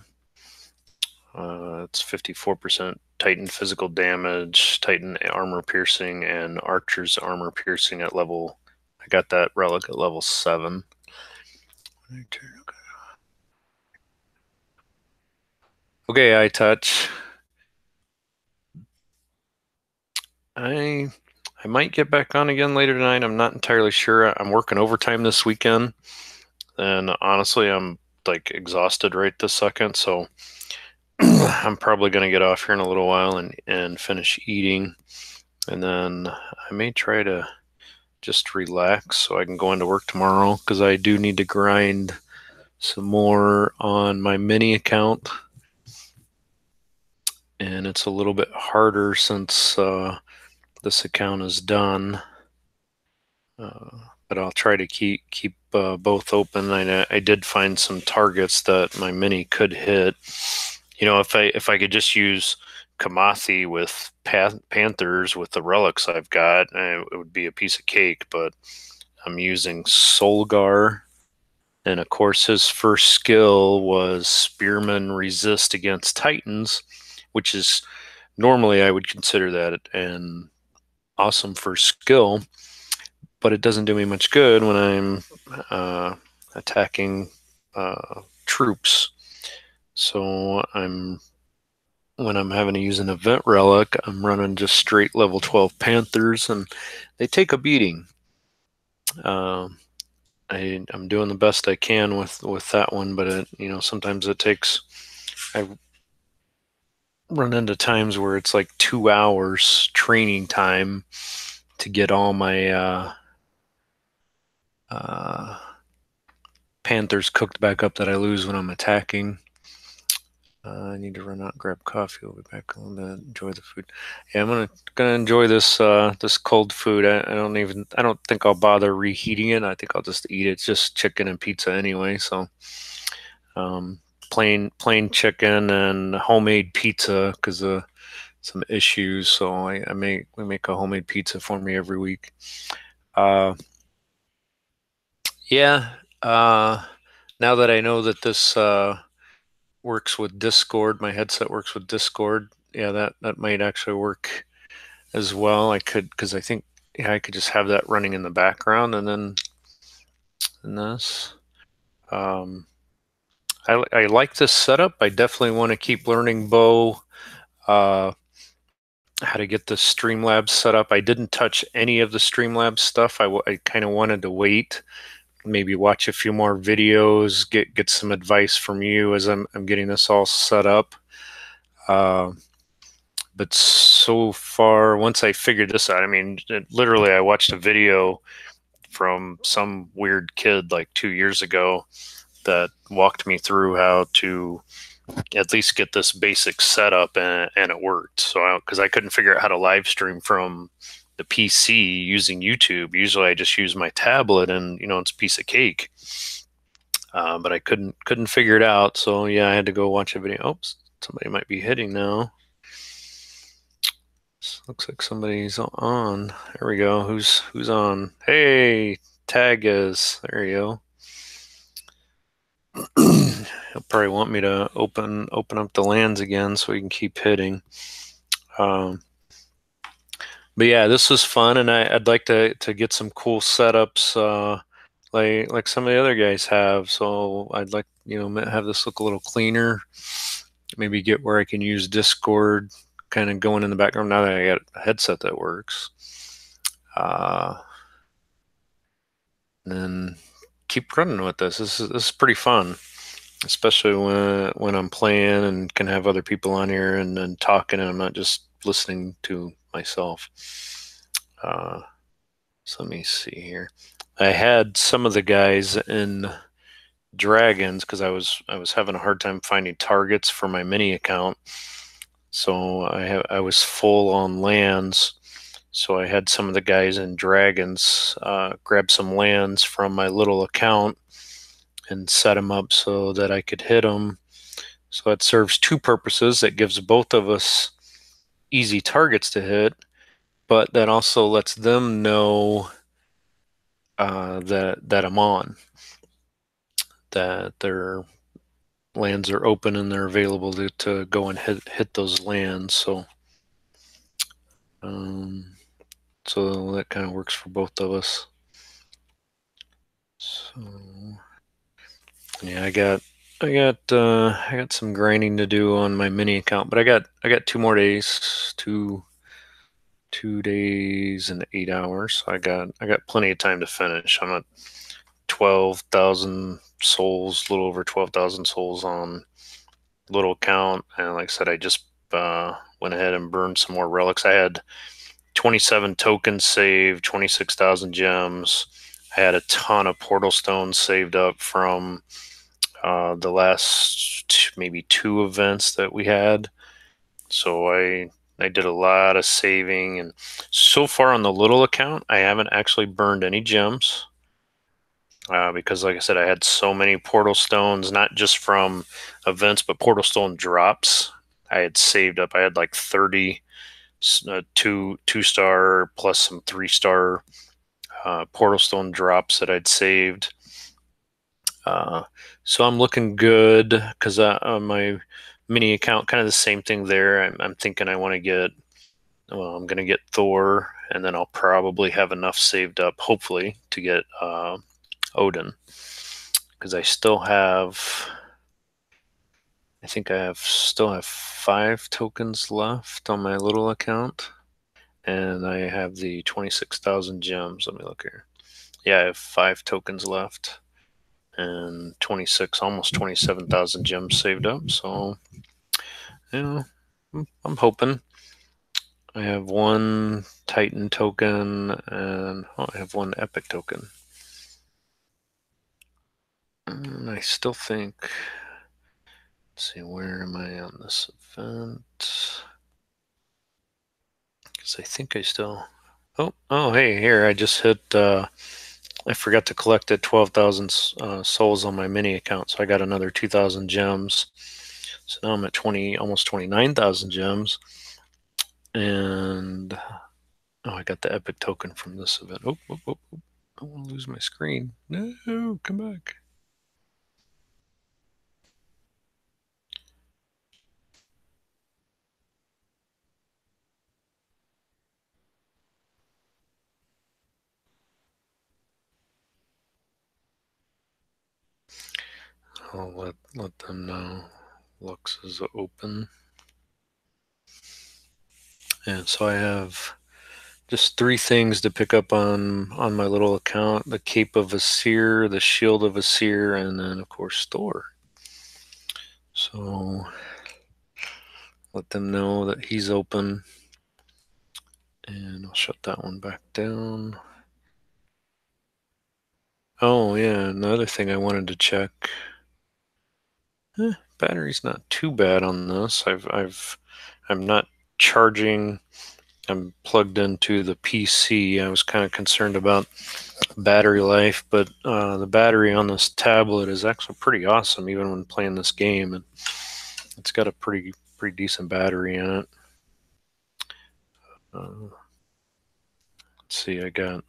It's 54% Titan physical damage, Titan armor piercing, and Archer's armor piercing at level. I got that relic at level 7. Okay, iTouch. I might get back on again later tonight. I'm not entirely sure. I'm working overtime this weekend, and honestly, I'm like exhausted right this second. So I'm probably going to get off here in a little while and finish eating, and then I may try to just relax so I can go into work tomorrow, because I do need to grind some more on my mini account. and it's a little bit harder since this account is done. But I'll try to keep both open. I did find some targets that my mini could hit. If I could just use Kamathi with Panthers with the relics I've got, it would be a piece of cake. But I'm using Solgar, and of course his first skill was Spearman Resist against Titans, which is normally I would consider that an awesome first skill, but it doesn't do me much good when I'm attacking troops. So when I'm having to use an event relic, I'm running just straight level 12 Panthers, and they take a beating. I'm doing the best I can with that one, but sometimes it takes. I run into times where it's like 2 hours training time to get all my Panthers cooked back up that I lose when I'm attacking. I need to run out and grab coffee. We'll be back. I'm gonna enjoy the food. Yeah, I'm gonna enjoy this this cold food. I don't think I'll bother reheating it. I think I'll just eat it. It's just chicken and pizza anyway. So plain chicken and homemade pizza because some issues. So we make a homemade pizza for me every week. Yeah. Now that I know that this works with Discord, my headset works with Discord. Yeah, that might actually work as well. I could, because I think I could just have that running in the background, and then in this. I like this setup. I definitely want to keep learning Bo, how to get the Streamlabs set up. I didn't touch any of the Streamlabs stuff. I kind of wanted to wait, maybe watch a few more videos, get some advice from you as I'm getting this all set up. But so far, once I figured this out, I mean, literally, I watched a video from some weird kid like 2 years ago that walked me through how to at least get this basic setup, and it worked. So, because I couldn't figure out how to live stream from the PC using YouTube. Usually, I just use my tablet, and it's a piece of cake. But I couldn't figure it out. So yeah, I had to go watch a video. Oops, somebody might be hitting now. Looks like somebody's on. There we go. Who's on? Hey, tag is. There you go. He'll probably want me to open up the lands again so we can keep hitting. But yeah, this is fun, and I'd like to get some cool setups like some of the other guys have. So I'd like have this look a little cleaner. Maybe get where I can use Discord kind of going in the background now that I got a headset that works. And then keep running with this. This is pretty fun, especially when I'm playing and can have other people on here and talking, and I'm not just listening to myself. So let me see here. I had some of the guys in Dragons because I was having a hard time finding targets for my mini account. So I was full on lands. So I had some of the guys in Dragons grab some lands from my little account and set them up so that I could hit them. So it serves two purposes. That gives both of us easy targets to hit, but that also lets them know that I'm on, that their lands are open and they're available to go and hit those lands. So so that kind of works for both of us. So yeah, I got some grinding to do on my mini account, but I got 2 more days, 2 days and 8 hours. So I got plenty of time to finish. I'm at 12,000 souls, a little over 12,000 souls on little account, and like I said, I just went ahead and burned some more relics. I had 27 tokens saved, 26,000 gems. I had a ton of portal stones saved up from the last maybe 2 events that we had. So I did a lot of saving, and so far on the little account, I haven't actually burned any gems. Because, like I said, I had so many portal stones, not just from events, but portal stone drops. I had saved up. I had like 30 two-star plus some 3-star portal stone drops that I'd saved. So I'm looking good because on my mini account, kind of the same thing there. I'm thinking I want to get. Well, I'm going to get Thor, and then I'll probably have enough saved up, hopefully, to get Odin, because I still have. I think still have 5 tokens left on my little account, and I have the 26,000 gems. Let me look here. Yeah, I have 5 tokens left, and 26, almost 27,000 gems saved up. So, you know, I'm hoping. I have 1 Titan token, and I have 1 Epic token. And I still think. Let's see, where am I on this event? Because I think I still. Oh, hey, here, I just hit. I forgot to collect at 12,000 souls on my mini account, so I got another 2,000 gems. So now I'm at almost 29,000 gems. And I got the epic token from this event. Oh, I want to lose my screen. No, come back. I'll let them know. Lux is open. And so I have just 3 things to pick up on my little account: the Cape of Asir, the Shield of Asir, and then of course Thor. So let them know that he's open, and I'll shut that one back down. Oh yeah, another thing I wanted to check. Battery's not too bad on this. I'm not charging. I'm plugged into the PC. I was kind of concerned about battery life, but the battery on this tablet is actually pretty awesome, even when playing this game. And it's got a pretty decent battery in it. Let's see, let's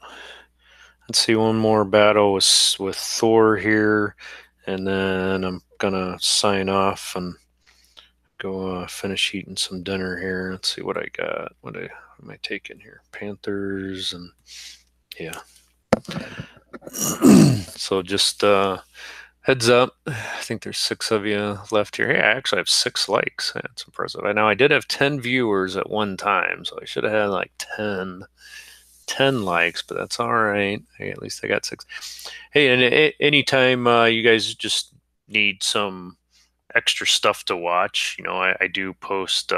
see, one more battle with Thor here, and then I'm gonna sign off and go finish eating some dinner here. Let's see what I got. What am I taking here? Panthers, and yeah. So just heads up. I think there's 6 of you left here. Hey, I actually have 6 likes. That's impressive. I know I did have 10 viewers at one time, so I should have had like 10 likes, but that's all right. Hey, at least I got 6. Hey, and anytime you guys just need some extra stuff to watch, I do post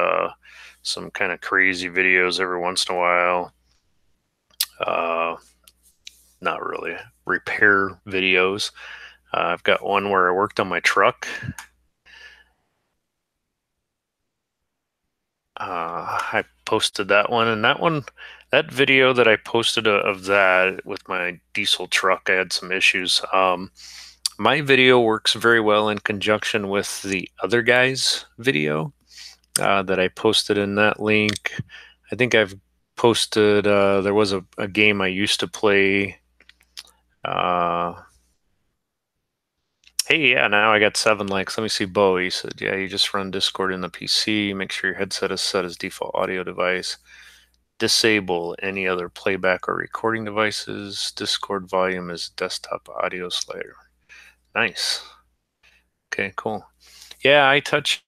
some kind of crazy videos every once in a while. Not really repair videos. I've got one where I worked on my truck. I posted that one, and that video that I posted of that with my diesel truck, I had some issues. My video works very well in conjunction with the other guy's video that I posted in that link. I think I've posted, there was a game I used to play. Hey, yeah, now I got 7 likes. Let me see. Bo, he said, yeah, you just run Discord in the PC. Make sure your headset is set as default audio device. Disable any other playback or recording devices. Discord volume is desktop audio slider. Nice. Okay, cool. Yeah, I touched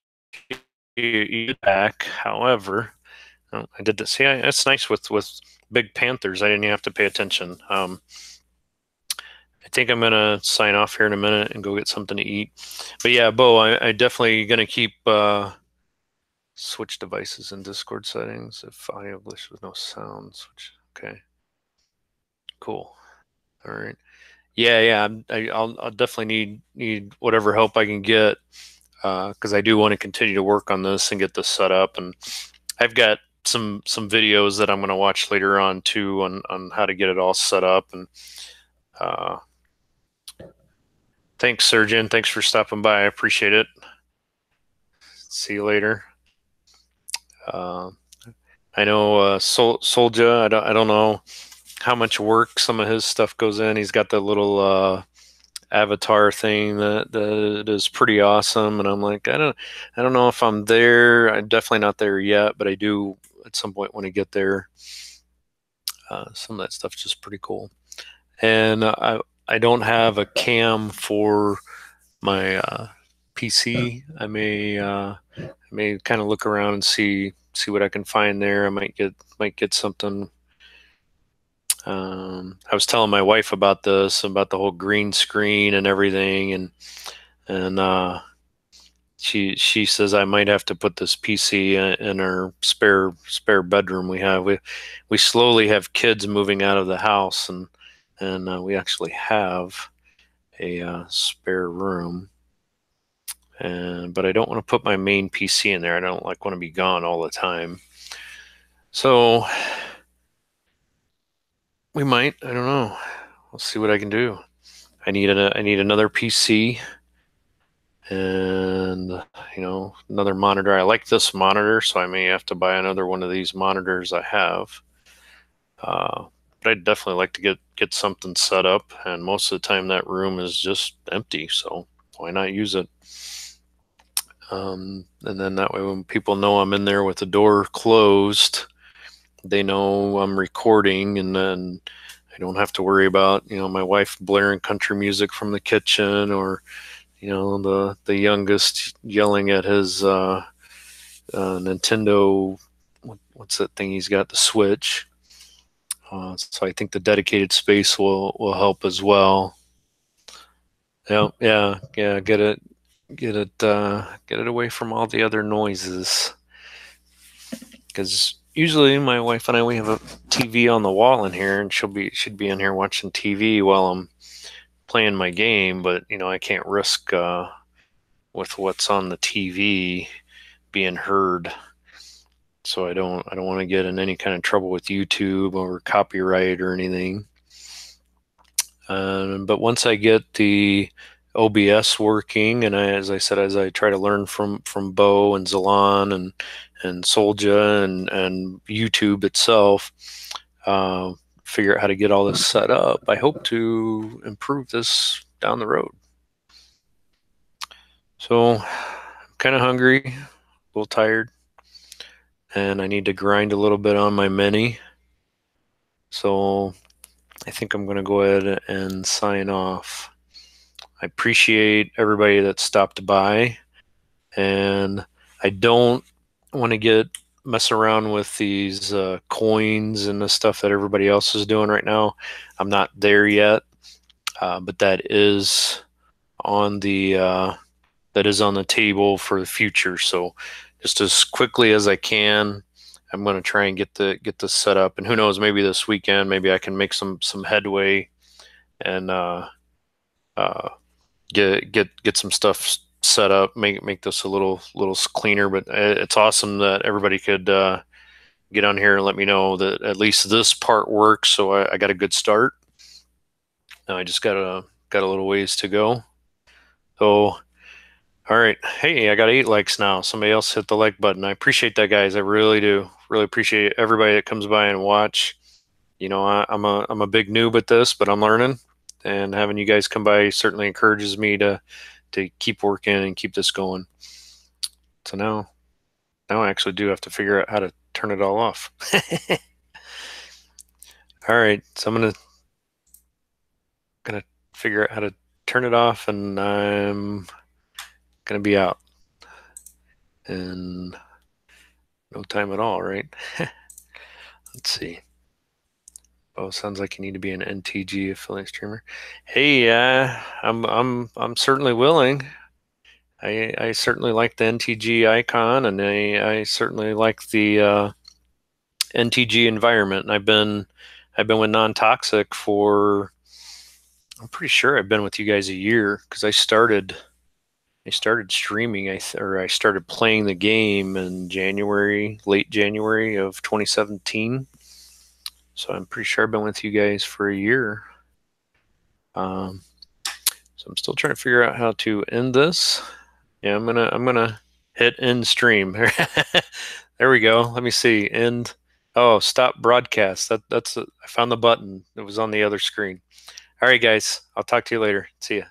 you back. However, I did this. Yeah, that's nice with big Panthers. I didn't even have to pay attention. I think I'm gonna sign off here in a minute and go get something to eat. But yeah, Bo, I definitely gonna keep switch devices in Discord settings if audio glitch with no sound. Switch. Okay. Cool. All right. Yeah. I'll definitely need whatever help I can get. because I do want to continue to work on this and get this set up. And I've got some videos that I'm going to watch later on too on how to get it all set up. And thanks, Surgeon. Thanks for stopping by. I appreciate it. See you later. I know Soldier. I don't know how much work some of his stuff goes in. He's got the little avatar thing that is pretty awesome, and I'm like, I don't know if I'm there. I'm definitely not there yet, but I do at some point want to get there. Some of that stuff's just pretty cool, and I don't have a cam for my PC. I may kind of look around and see what I can find there. I might get something. I was telling my wife about this, about the whole green screen and everything, and she says I might have to put this PC in our spare bedroom we have. We slowly have kids moving out of the house, and we actually have a spare room. But I don't want to put my main PC in there. I don't want to be gone all the time. So we might. I don't know. We'll see what I can do. I need another PC and another monitor. I like this monitor, so I may have to buy another one of these monitors I have. But I'd definitely like to get something set up. And most of the time, that room is just empty. So why not use it? And then that way, when people know I'm in there with the door closed, they know I'm recording, and then I don't have to worry about my wife blaring country music from the kitchen, or the youngest yelling at his Nintendo. What's that thing he's got? The Switch. So I think the dedicated space will help as well. Yeah. Get it away from all the other noises. Because usually my wife and I, we have a TV on the wall in here, and she'd be in here watching TV while I'm playing my game. But I can't risk with what's on the TV being heard. So I don't want to get in any kind of trouble with YouTube or copyright or anything. But once I get the OBS working, and as I said, as I try to learn from Bo and Zalan and Solja and YouTube itself, figure out how to get all this set up, I hope to improve this down the road. So I'm kind of hungry, a little tired, and I need to grind a little bit on my mini. So I think I'm going to go ahead and sign off. I appreciate everybody that stopped by, and I don't want to mess around with these coins and the stuff that everybody else is doing right now. I'm not there yet, but that is on the table for the future. So just as quickly as I can, I'm going to try and get this set up. And who knows, maybe this weekend, maybe I can make some headway and get some stuff set up, make this a little cleaner. But it's awesome that everybody could get on here and let me know that at least this part works. So I got a good start. Now I just got a little ways to go. So all right, hey, I got 8 likes now. Somebody else hit the like button. I appreciate that, guys. I really do. Really appreciate everybody that comes by and watch. I'm a big noob at this, but I'm learning, and having you guys come by certainly encourages me to keep working and keep this going. So now I actually do have to figure out how to turn it all off. All right, so I'm gonna figure out how to turn it off, and I'm gonna be out in no time at all, right? Let's see. Oh, sounds like you need to be an NTG affiliate streamer. Hey, I'm certainly willing. I certainly like the NTG icon, and I certainly like the NTG environment. And I've been with Non-Toxic for, I'm pretty sure I've been with you guys a year, because I started I started streaming, or I started playing the game in late January of 2017. So I'm pretty sure I've been with you guys for a year. So I'm still trying to figure out how to end this. Yeah, I'm gonna hit end stream. There we go. Let me see. End. Oh, stop broadcast. I found the button. It was on the other screen. All right, guys. I'll talk to you later. See ya.